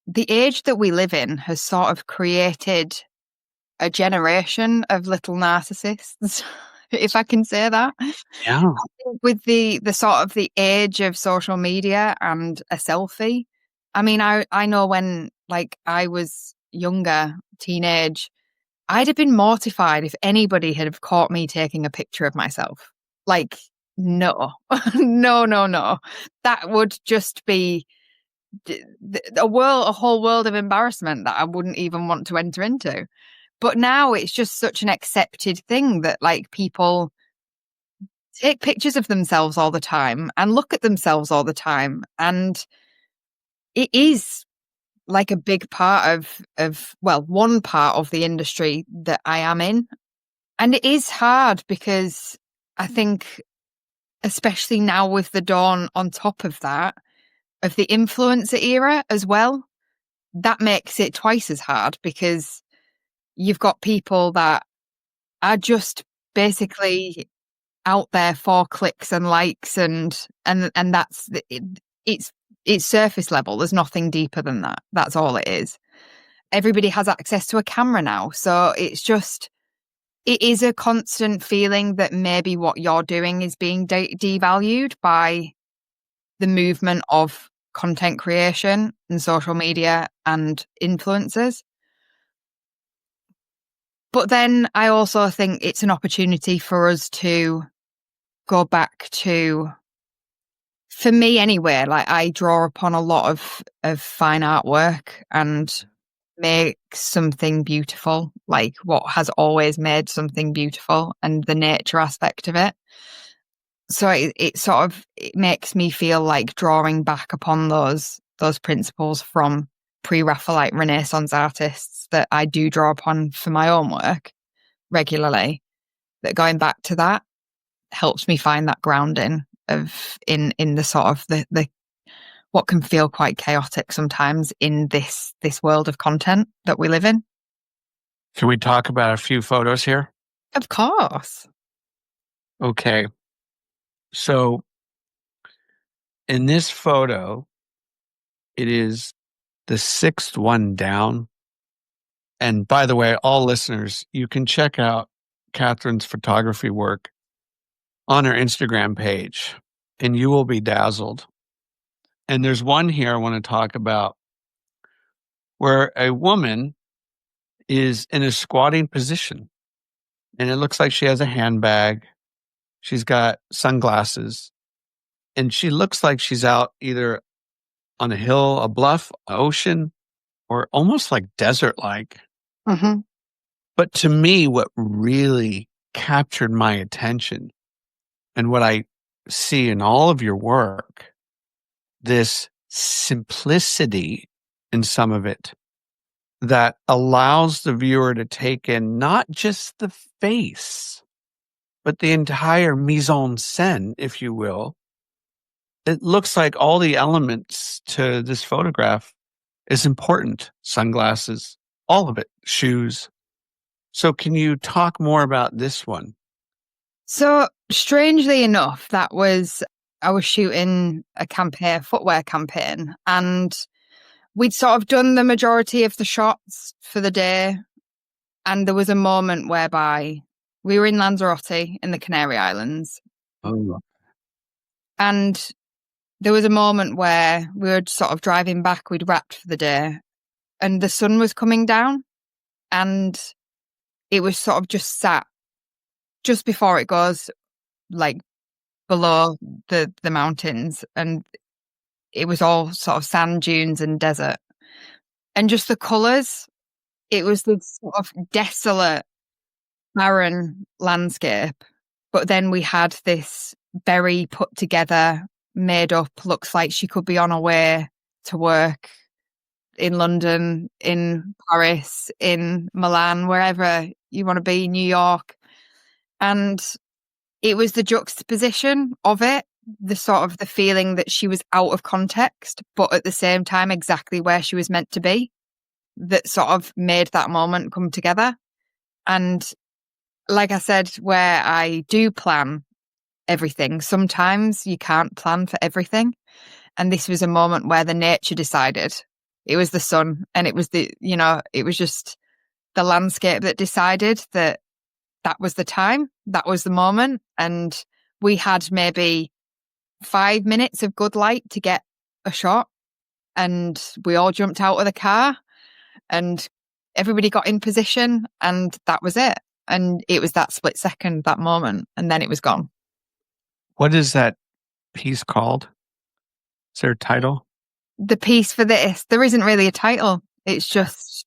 the age that we live in has sort of created a generation of little narcissists, if I can say that. Yeah. With the sort of the age of social media and a selfie. I mean, I know when like I was younger, teenage, I'd have been mortified if anybody had have caught me taking a picture of myself. Like, no, no. That would just be a whole world of embarrassment that I wouldn't even want to enter into. But now it's just such an accepted thing that like people take pictures of themselves all the time and look at themselves all the time. And it is like a big part of one part of the industry that I am in. And it is hard because I think, especially now with the dawn on top of that, of the influencer era as well, that makes it twice as hard because you've got people that are just basically out there for clicks and likes and that's it's surface level. There's nothing deeper than that. That's all it is. Everybody has access to a camera now, so it is a constant feeling that maybe what you're doing is being devalued by the movement of content creation and social media and influencers. But then I also think it's an opportunity for us to go back to, for me anyway, like I draw upon a lot of fine artwork and make something beautiful, like what has always made something beautiful and the nature aspect of it. So it makes me feel like drawing back upon those principles from pre-Raphaelite Renaissance artists that I do draw upon for my own work regularly. That going back to that helps me find that grounding of in the sort of the what can feel quite chaotic sometimes in this world of content that we live in. Can we talk about a few photos here? Of course. Okay. So in this photo, it is the sixth one down. And by the way, all listeners, you can check out Catherine's photography work on her Instagram page, and you will be dazzled. And there's one here I want to talk about where a woman is in a squatting position, and it looks like she has a handbag. She's got sunglasses, and she looks like she's out either on a hill, a bluff, ocean, or almost like desert-like. Mm-hmm. But to me, what really captured my attention and what I see in all of your work, this simplicity in some of it that allows the viewer to take in not just the face, but the entire mise en scène, if you will. It looks like all the elements to this photograph is important. Sunglasses, all of it, shoes. So can you talk more about this one? So strangely enough, I was shooting a footwear campaign, and we'd sort of done the majority of the shots for the day. And there was a moment whereby we were in Lanzarote in the Canary Islands, Oh, and there was a moment where we were sort of driving back, we'd wrapped for the day, and the sun was coming down, and it was sort of just sat just before it goes like below the mountains, and it was all sort of sand dunes and desert. And just the colours, it was this sort of desolate, barren landscape. But then we had this very put together, made up, looks like she could be on her way to work in London, in Paris, in Milan, wherever you want to be, New York. And it was the juxtaposition of it, the sort of the feeling that she was out of context, but at the same time exactly where she was meant to be, that sort of made that moment come together. And like I said, where I do plan everything, sometimes you can't plan for everything. And this was a moment where the nature decided. It was the sun, and it was it was just the landscape that decided that that was the time, that was the moment. And we had maybe 5 minutes of good light to get a shot, and we all jumped out of the car and everybody got in position, and that was it. And it was that split second, that moment, and then it was gone. What is that piece called? Is there a title? The piece for this, there isn't really a title. It's just,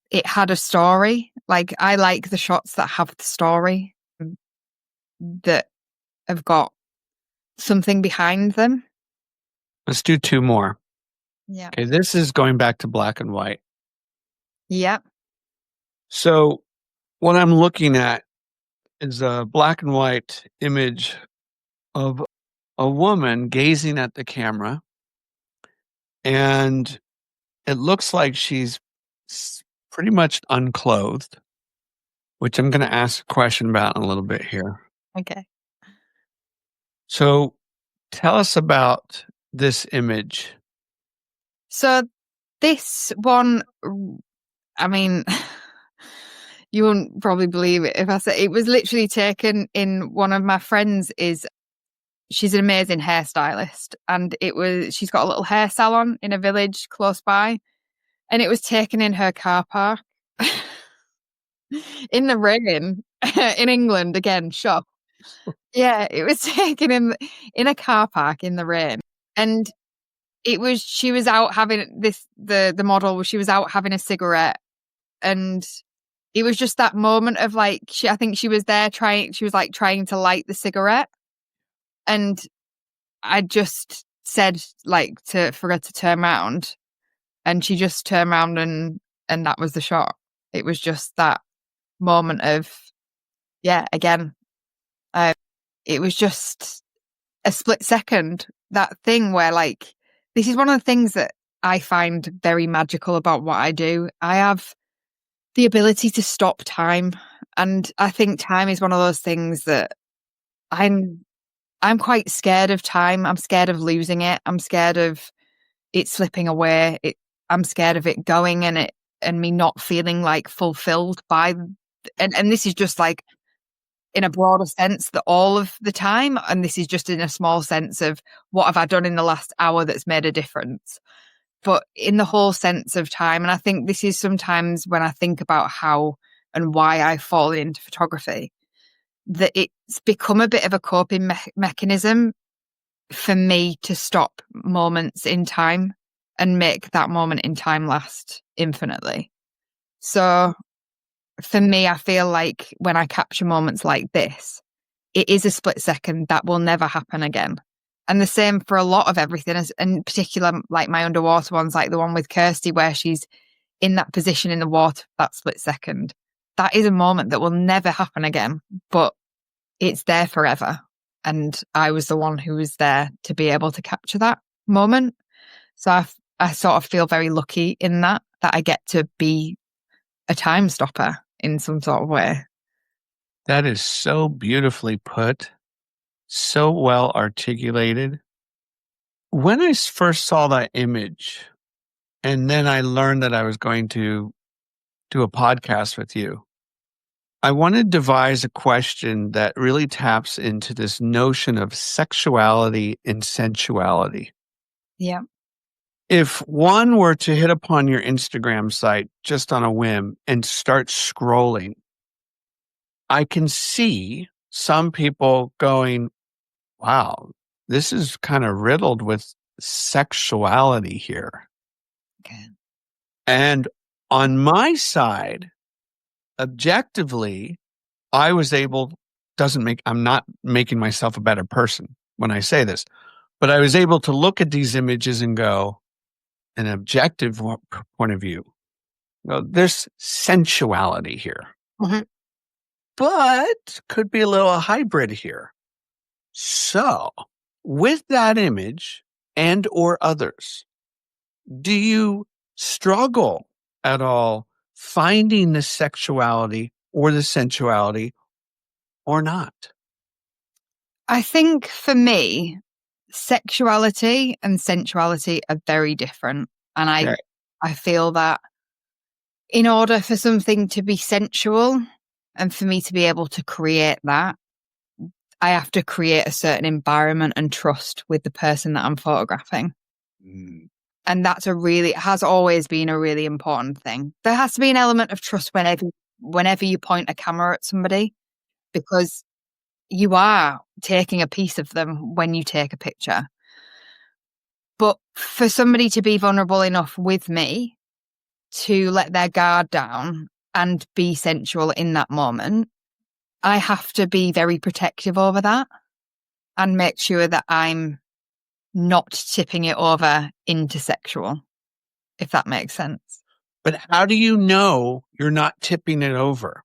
it had a story. Like, I like the shots that have the story, that have got something behind them. Let's do 2 more. Yeah. Okay, this is going back to black and white. Yeah. So what I'm looking at is a black and white image of a woman gazing at the camera, and it looks like she's pretty much unclothed, which I'm going to ask a question about in a little bit here. Okay. So tell us about this image. So this one, I mean, you wouldn't probably believe it if I say it was literally taken in one of my friends she's an amazing hairstylist, and she's got a little hair salon in a village close by, and it was taken in her car park in the rain in England again, shock. Yeah, it was taken in a car park in the rain, and she was out having the model, she was out having a cigarette, and it was just that moment of like, I think she was there trying to light the cigarette, and I just said like for her to turn around, and she just turned around, and that was the shot. It was just that moment of, yeah, again, it was just a split second, that thing where like, this is one of the things that I find very magical about what I do. I have the ability to stop time. And I think time is one of those things that I'm quite scared of time. I'm scared of losing it. I'm scared of it slipping away. I'm scared of it going and me not feeling like fulfilled by, and this is just like in a broader sense that all of the time. And this is just in a small sense of what have I done in the last hour that's made a difference. But in the whole sense of time, and I think this is sometimes when I think about how and why I fall into photography, that it's become a bit of a coping mechanism for me to stop moments in time and make that moment in time last infinitely. So for me, I feel like when I capture moments like this, it is a split second that will never happen again. And the same for a lot of everything, in particular, like my underwater ones, like the one with Kirsty, where she's in that position in the water, that split second. That is a moment that will never happen again, but it's there forever. And I was the one who was there to be able to capture that moment. So I sort of feel very lucky in that I get to be a time stopper in some sort of way. That is so beautifully put, so well articulated. When I first saw that image, and then I learned that I was going to do a podcast with you, I want to devise a question that really taps into this notion of sexuality and sensuality. Yeah. If one were to hit upon your Instagram site just on a whim and start scrolling, I can see some people going, wow, this is kind of riddled with sexuality here. Okay. And on my side, objectively, I was able, I'm not making myself a better person when I say this, but I was able to look at these images and go, an objective point of view, well, there's sensuality here, Mhm. but could be a little hybrid here. So with that image and or others, do you struggle at all finding the sexuality or the sensuality or not? I think for me, sexuality and sensuality are very different. And Okay. I feel that in order for something to be sensual and for me to be able to create that, I have to create a certain environment and trust with the person that I'm photographing. Mm. And that's it has always been a really important thing. There has to be an element of trust whenever you point a camera at somebody, because you are taking a piece of them when you take a picture. But for somebody to be vulnerable enough with me to let their guard down and be sensual in that moment, I have to be very protective over that and make sure that I'm not tipping it over into sexual, if that makes sense. But how do you know you're not tipping it over?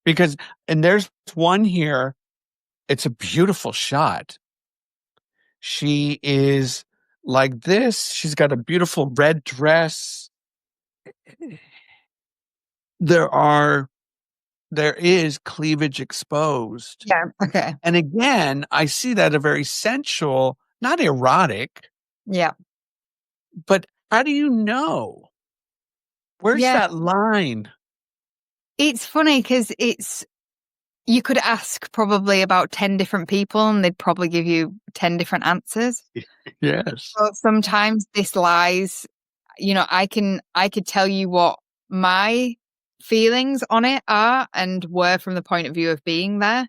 Because, and there's one here, it's a beautiful shot. She is like this. She's got a beautiful red dress. There is cleavage exposed. Yeah. Okay. And again, I see that a very sensual, not erotic, Yeah. but how do you know? Where's Yeah. that line? It's funny because you could ask probably about 10 different people and they'd probably give you 10 different answers. Yes. So sometimes this lies, I could tell you what my feelings on it are and were from the point of view of being there.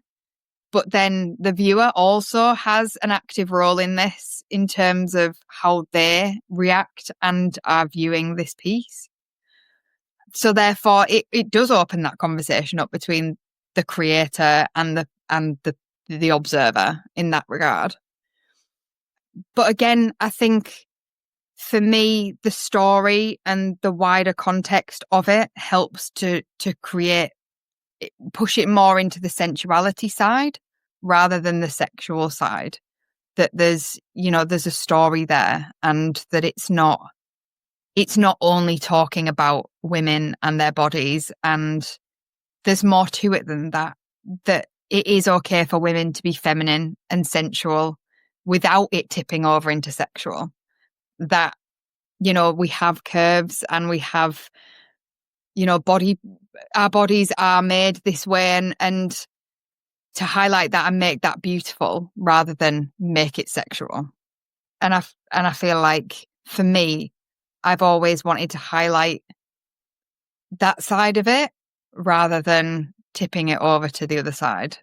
But then the viewer also has an active role in this in terms of how they react and are viewing this piece. So therefore it does open that conversation up between the creator and the observer in that regard. But again, I think for me, the story and the wider context of it helps to push it more into the sensuality side rather than the sexual side. That there's a story there, and that it's not only talking about women and their bodies, and there's more to it than that. That it is okay for women to be feminine and sensual without it tipping over into sexual. That we have curves and we have, our bodies are made this way, and to highlight that and make that beautiful rather than make it sexual. And I feel like for me, I've always wanted to highlight that side of it rather than tipping it over to the other side.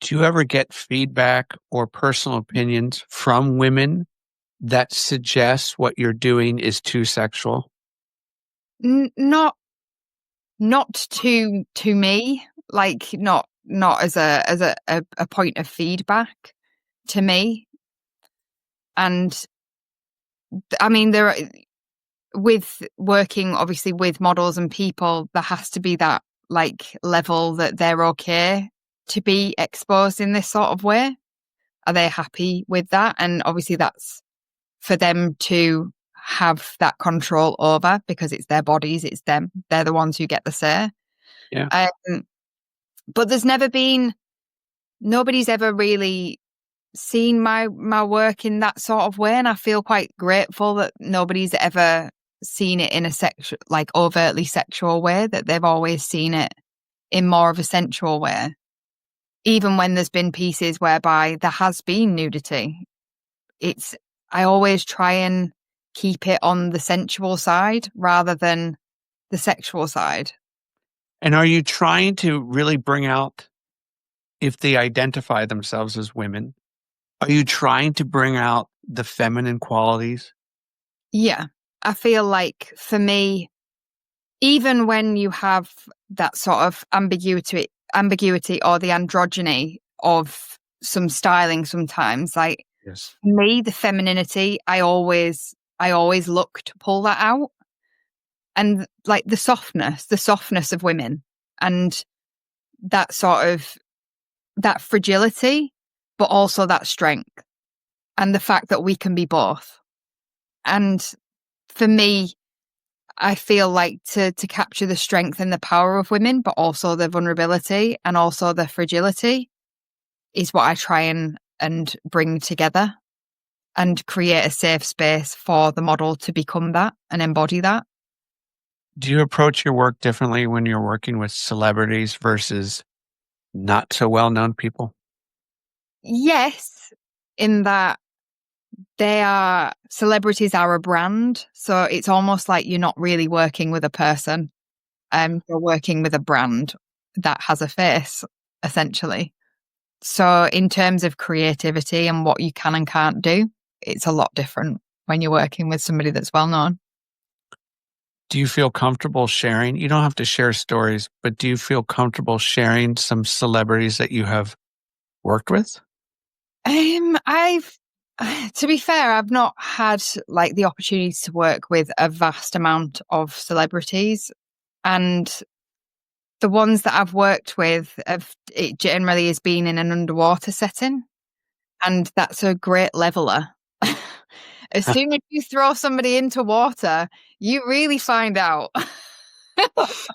Do you ever get feedback or personal opinions from women that suggests what you're doing is too sexual? Not to me, like not as a point of feedback to me. And I mean, with working obviously with models and people, there has to be that like level that they're okay to be exposed in this sort of way. Are they happy with that? And obviously that's for them to have that control over, because it's their bodies, it's them. They're the ones who get the say. Yeah. But nobody's ever really seen my work in that sort of way. And I feel quite grateful that nobody's ever seen it in a overtly sexual way, that they've always seen it in more of a sensual way. Even when there's been pieces whereby there has been nudity, I always try and keep it on the sensual side rather than the sexual side. And are you trying to really bring out, if they identify themselves as women, are you trying to bring out the feminine qualities? Yeah. I feel like for me, even when you have that sort of ambiguity or the androgyny of some styling sometimes, like Yes. me, the femininity, I always look to pull that out. And like the softness of women and that sort of that fragility, but also that strength and the fact that we can be both. And for me, I feel like to capture the strength and the power of women, but also the vulnerability and also the fragility is what I try and bring together and create a safe space for the model to become that and embody that. Do you approach your work differently when you're working with celebrities versus not so well-known people? Yes, in that celebrities are a brand. So it's almost like you're not really working with a person. You're working with a brand that has a face, essentially. So in terms of creativity and what you can and can't do, it's a lot different when you're working with somebody that's well known. Do you feel comfortable sharing? You don't have to share stories, but do you feel comfortable sharing some celebrities that you have worked with? I've to be fair, I've not had like the opportunity to work with a vast amount of celebrities, and the ones that I've worked with it generally has been in an underwater setting, and that's a great leveler. As soon as you throw somebody into water, you really find out. There's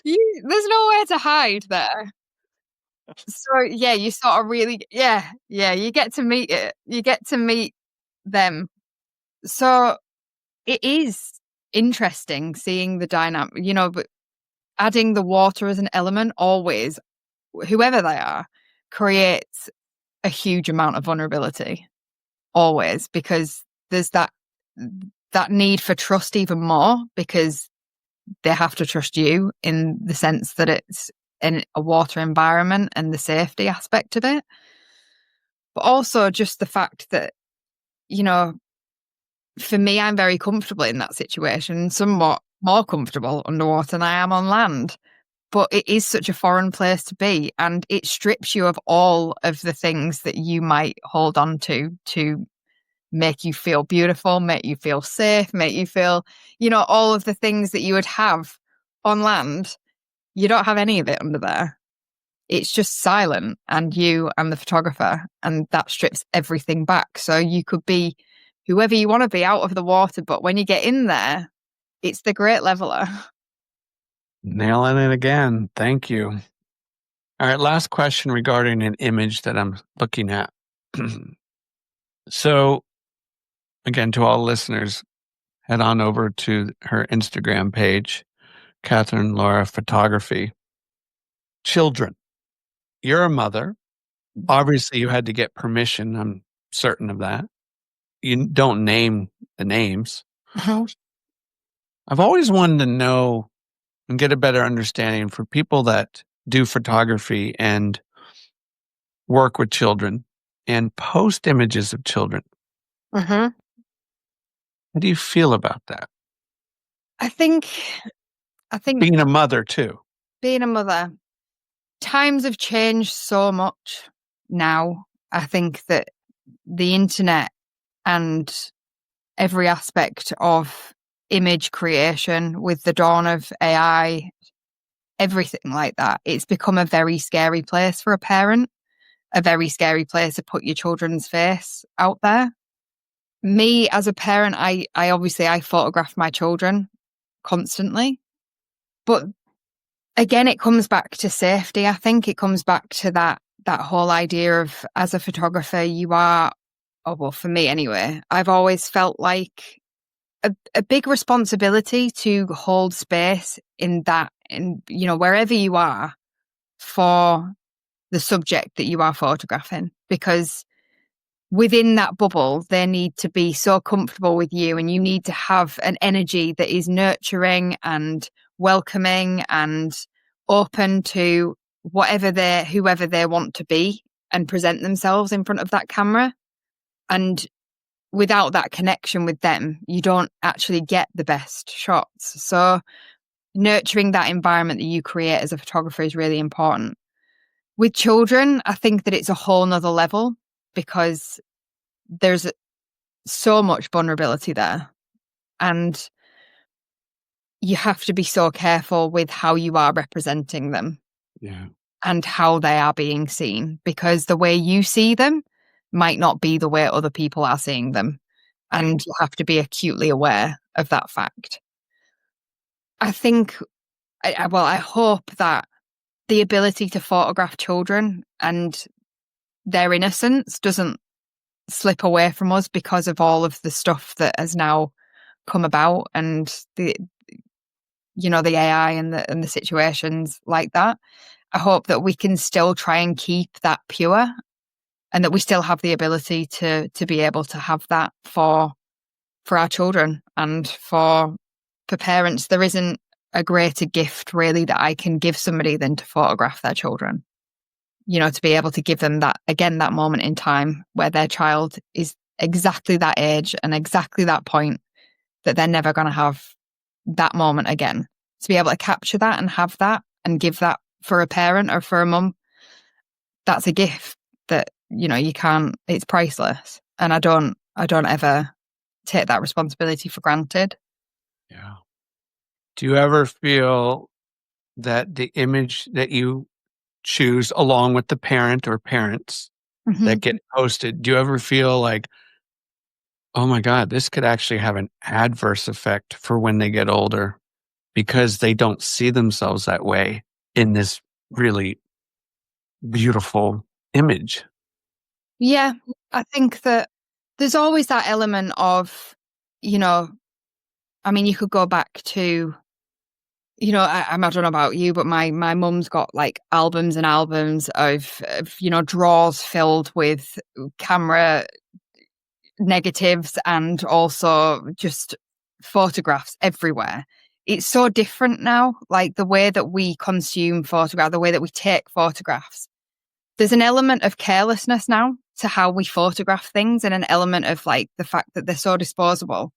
nowhere to hide there. So yeah, you sort of really, yeah, you get to meet it. You get to meet them. So it is interesting seeing the dynamic, but adding the water as an element always, whoever they are, creates a huge amount of vulnerability always, because there's that need for trust even more, because they have to trust you in the sense that it's in a water environment and the safety aspect of it. But also just the fact that, for me, I'm very comfortable in that situation, somewhat more comfortable underwater than I am on land. But it is such a foreign place to be, and it strips you of all of the things that you might hold on to make you feel beautiful, make you feel safe, make you feel, all of the things that you would have on land. You don't have any of it under there. It's just silent and you and the photographer, and that strips everything back. So you could be whoever you want to be out of the water, but when you get in there, it's the great leveler. Nailing it again. Thank you. All right, last question regarding an image that I'm looking at. So, again, to all listeners, head on over to her Instagram page, Catherine Laura Photography. Children. You're a mother. Obviously, you had to get permission. I'm certain of that. You don't name the names. I've always wanted to know and get a better understanding for people that do photography and work with children and post images of children. Mm-hmm. How do you feel about that? I think Being a mother too. being a mother, times have changed so much now. I think that the internet and every aspect of image creation with the dawn of AI, everything like that, it's become a very scary place for a parent, a very scary place to put your children's face out there. Me as a parent, I obviously I photograph my children constantly, but again, it comes back to safety. I think it comes back to that whole idea of, as a photographer, you are, oh, well, for me anyway, I've always felt like a big responsibility to hold space in that, in, wherever you are, for the subject that you are photographing, because within that bubble, they need to be so comfortable with you, and you need to have an energy that is nurturing and welcoming and open to whoever they want to be and present themselves in front of that camera. And without that connection with them, you don't actually get the best shots. So nurturing that environment that you create as a photographer is really important. With children, I think that it's a whole nother level, because there's so much vulnerability there. And you have to be so careful with how you are representing them. Yeah. And how they are being seen, because the way you see them might not be the way other people are seeing them. And you have to be acutely aware of that fact. I think, I hope that the ability to photograph children and their innocence doesn't slip away from us because of all of the stuff that has now come about, and the AI and the situations like that. I hope that we can still try and keep that pure, and that we still have the ability to be able to have that for our children and for parents. There isn't a greater gift really that I can give somebody than to photograph their children. To be able to give them that, again, that moment in time where their child is exactly that age and exactly that point that they're never going to have that moment again. To be able to capture that and have that and give that for a parent or for a mum, that's a gift that, you can't, it's priceless. And I don't ever take that responsibility for granted. Yeah. Do you ever feel that the image that you choose along with the parent or parents that get posted, do you ever feel like, oh my God, this could actually have an adverse effect for when they get older because they don't see themselves that way in this really beautiful image? Yeah, I think that there's always that element of, you could go back to, I don't know about you, but my mum's got like albums and albums of drawers filled with camera negatives and also just photographs everywhere. It's so different now, like the way that we consume photographs, the way that we take photographs. There's an element of carelessness now to how we photograph things, and an element of like the fact that they're so disposable.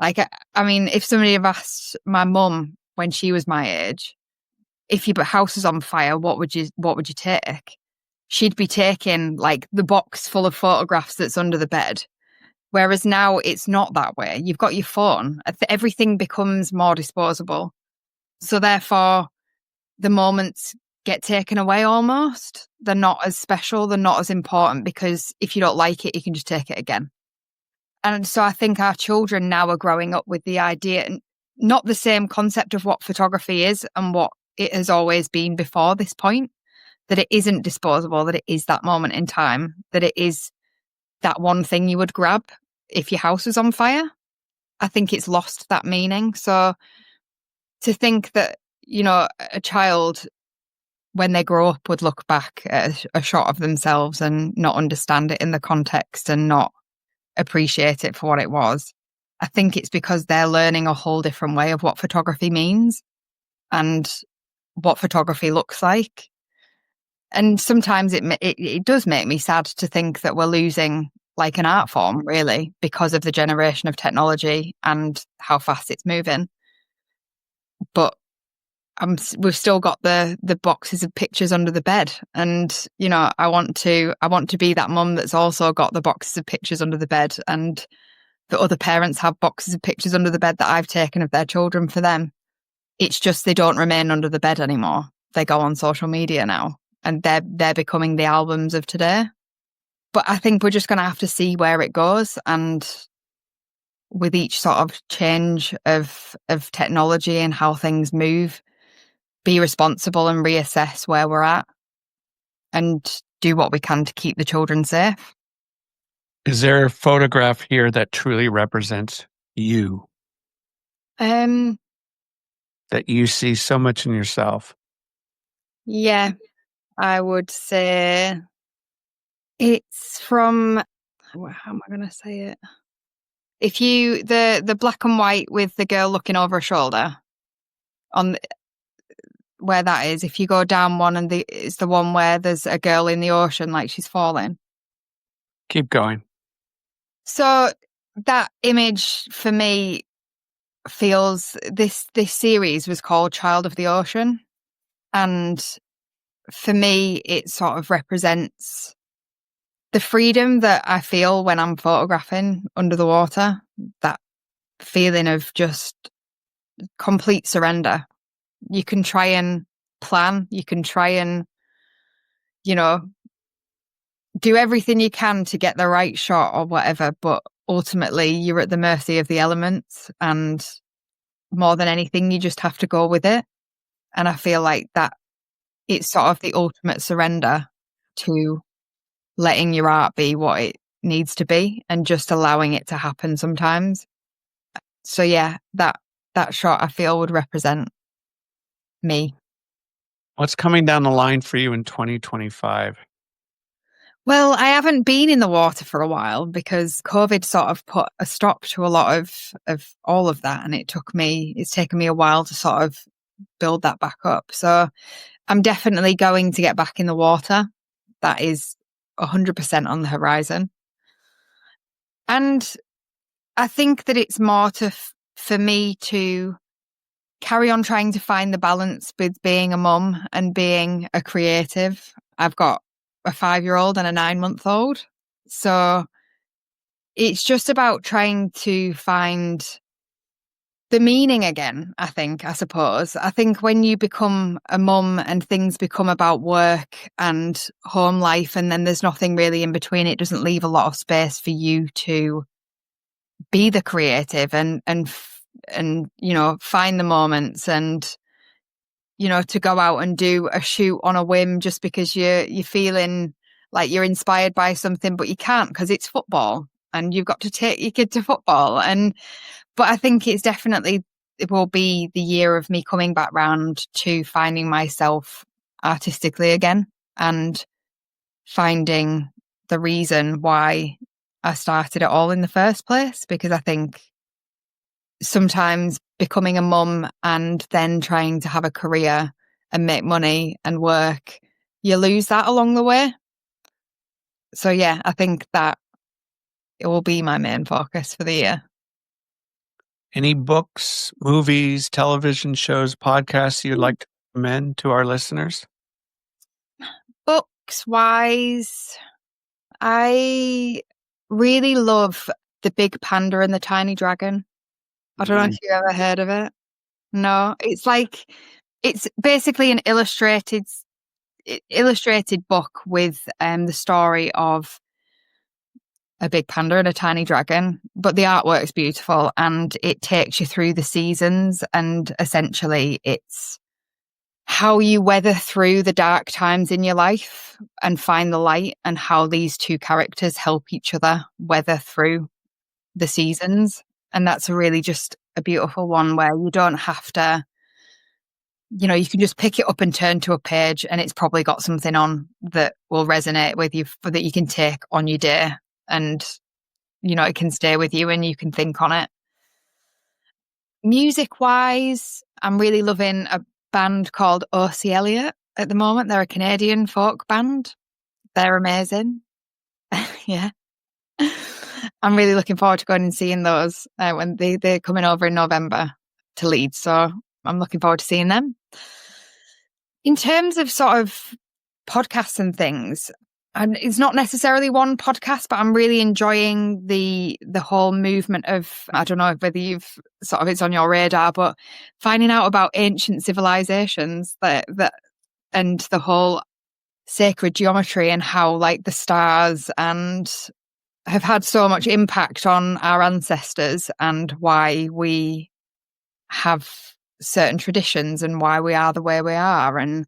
Like, if somebody had asked my mum when she was my age, if your house was on fire, what would you take? She'd be taking like the box full of photographs that's under the bed. Whereas now it's not that way. You've got your phone. Everything becomes more disposable. So therefore, the moments get taken away almost. They're not as special. They're not as important, because if you don't like it, you can just take it again. And so I think our children now are growing up with the idea, not the same concept of what photography is and what it has always been before this point, that it isn't disposable, that it is that moment in time, that it is that one thing you would grab if your house was on fire. I think it's lost that meaning. So to think that, a child, when they grow up, would look back at a shot of themselves and not understand it in the context and not appreciate it for what it was, I think it's because they're learning a whole different way of what photography means and what photography looks like. And sometimes it does make me sad to think that we're losing like an art form, really, because of the generation of technology and how fast it's moving. But we've still got the boxes of pictures under the bed, and I want to be that mum that's also got the boxes of pictures under the bed, and the other parents have boxes of pictures under the bed that I've taken of their children for them. It's just they don't remain under the bed anymore. They go on social media now, and they're becoming the albums of today. But I think we're just going to have to see where it goes, and with each sort of change of technology and how things move, be responsible and reassess where we're at and do what we can to keep the children safe. Is there a photograph here that truly represents you? That you see so much in yourself? Yeah, I would say it's from, how am I going to say it? If you, the black and white with the girl looking over her shoulder, on where that is, if you go down one and it's the one where there's a girl in the ocean like she's falling. Keep going. So that image for me feels, this series was called Child of the Ocean, and for me it sort of represents the freedom that I feel when I'm photographing under the water, that feeling of just complete surrender. You can try and plan, you can try and, do everything you can to get the right shot or whatever, but ultimately you're at the mercy of the elements, and more than anything, you just have to go with it. And I feel like that it's sort of the ultimate surrender to letting your art be what it needs to be and just allowing it to happen sometimes. So yeah, that shot I feel would represent me. What's coming down the line for you in 2025? Well, I haven't been in the water for a while because COVID sort of put a stop to a lot of all of that. And it's taken me a while to sort of build that back up. So I'm definitely going to get back in the water. That is 100% on the horizon. And I think that it's more for me to carry on trying to find the balance with being a mum and being a creative. I've got a 5-year-old and a 9-month-old. So it's just about trying to find the meaning again, I suppose. I think when you become a mum and things become about work and home life, and then there's nothing really in between, it doesn't leave a lot of space for you to be the creative and find the moments and to go out and do a shoot on a whim just because you're feeling like you're inspired by something, but you can't because it's football and you've got to take your kid to football. But I think it will be the year of me coming back round to finding myself artistically again and finding the reason why I started it all in the first place, because I think sometimes becoming a mum and then trying to have a career and make money and work, you lose that along the way. So yeah, I think that it will be my main focus for the year. Any books, movies, television shows, podcasts you'd like to recommend to our listeners? Books wise, I really love The Big Panda and the Tiny Dragon. I don't know if you ever heard of it. No, it's basically an illustrated book with the story of a big panda and a tiny dragon, but the artwork's beautiful and it takes you through the seasons, and essentially it's how you weather through the dark times in your life and find the light, and how these two characters help each other weather through the seasons. And that's really just a beautiful one where you don't have to, you can just pick it up and turn to a page and it's probably got something on that will resonate with you that you can take on your day, and it can stay with you and you can think on it. Music wise, I'm really loving a band called O.C. Elliott at the moment. They're a Canadian folk band. They're amazing. Yeah. I'm really looking forward to going and seeing those when they're coming over in November to Leeds. So I'm looking forward to seeing them. In terms of sort of podcasts and things, and it's not necessarily one podcast, but I'm really enjoying the whole movement of, I don't know whether it's on your radar, but finding out about ancient civilizations that and the whole sacred geometry and how like the stars and have had so much impact on our ancestors and why we have certain traditions and why we are the way we are, and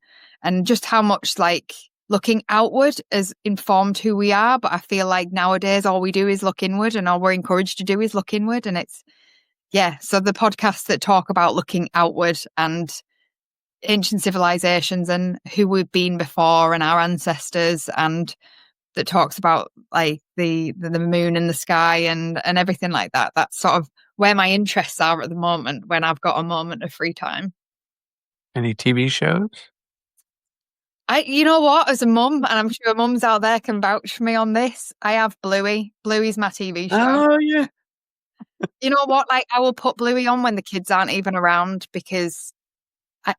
just how much like looking outward has informed who we are. But I feel like nowadays all we do is look inward, and all we're encouraged to do is look inward. And so the podcasts that talk about looking outward and ancient civilizations and who we've been before and our ancestors, and that talks about like the moon and the sky and everything like that. That's sort of where my interests are at the moment when I've got a moment of free time. Any TV shows? You know what, as a mum, and I'm sure mums out there can vouch for me on this, I have Bluey. Bluey's my TV show. Oh, yeah. You know what, like I will put Bluey on when the kids aren't even around because I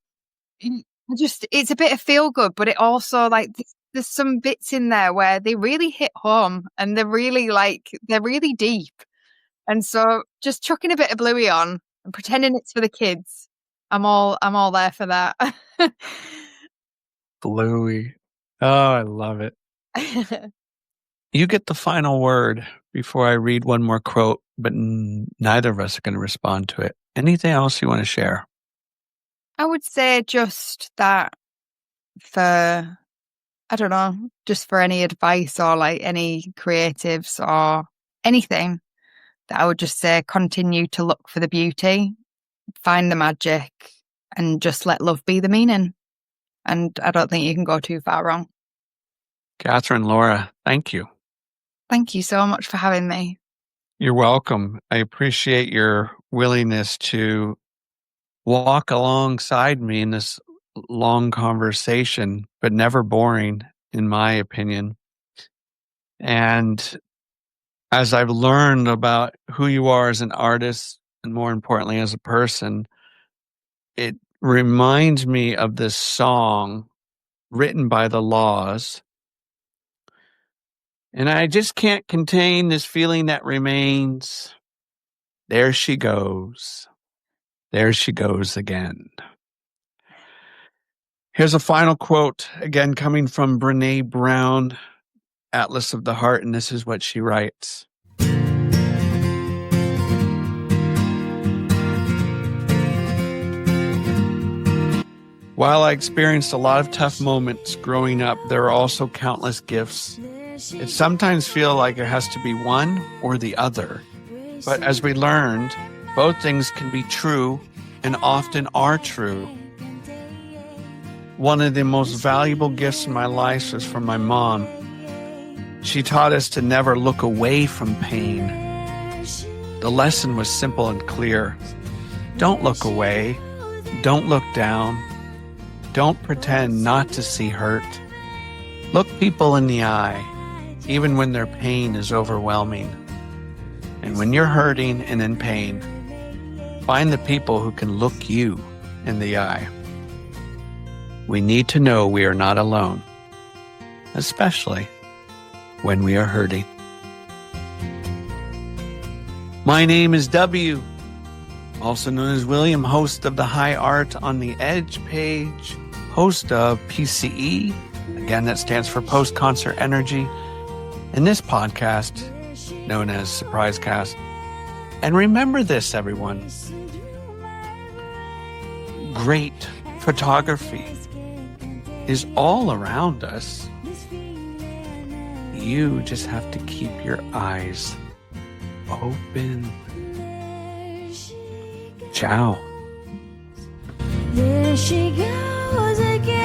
just, it's a bit of feel good, but it also like there's some bits in there where they really hit home and they're really deep. And so just chucking a bit of Bluey on and pretending it's for the kids, I'm all there for that. Bluey. Oh, I love it. You get the final word before I read one more quote, but neither of us are going to respond to it. Anything else you want to share? I would say just that for, I don't know, just for any advice or like any creatives or anything, that I would just say continue to look for the beauty, find the magic, and just let love be the meaning. And I don't think you can go too far wrong. Catherine, Laura, thank you. Thank you so much for having me. You're welcome. I appreciate your willingness to walk alongside me in this long conversation, but never boring, in my opinion. And as I've learned about who you are as an artist, and more importantly, as a person, it reminds me of this song written by the Laws. And I just can't contain this feeling that remains. There she goes. There she goes again. Here's a final quote, again coming from Brene Brown, Atlas of the Heart, and this is what she writes. While I experienced a lot of tough moments growing up, there are also countless gifts. It sometimes feels like it has to be one or the other. But as we learned, both things can be true and often are true. One of the most valuable gifts in my life was from my mom. She taught us to never look away from pain. The lesson was simple and clear. Don't look away. Don't look down. Don't pretend not to see hurt. Look people in the eye, even when their pain is overwhelming. And when you're hurting and in pain, find the people who can look you in the eye. We need to know we are not alone, especially when we are hurting. My name is W, also known as William, host of the High Art on the Edge page, host of PCE, again that stands for Post Concert Energy, and this podcast known as Surprise Cast. And remember this, everyone. Great photography is all around us. You just have to keep your eyes open. Ciao. There she goes again.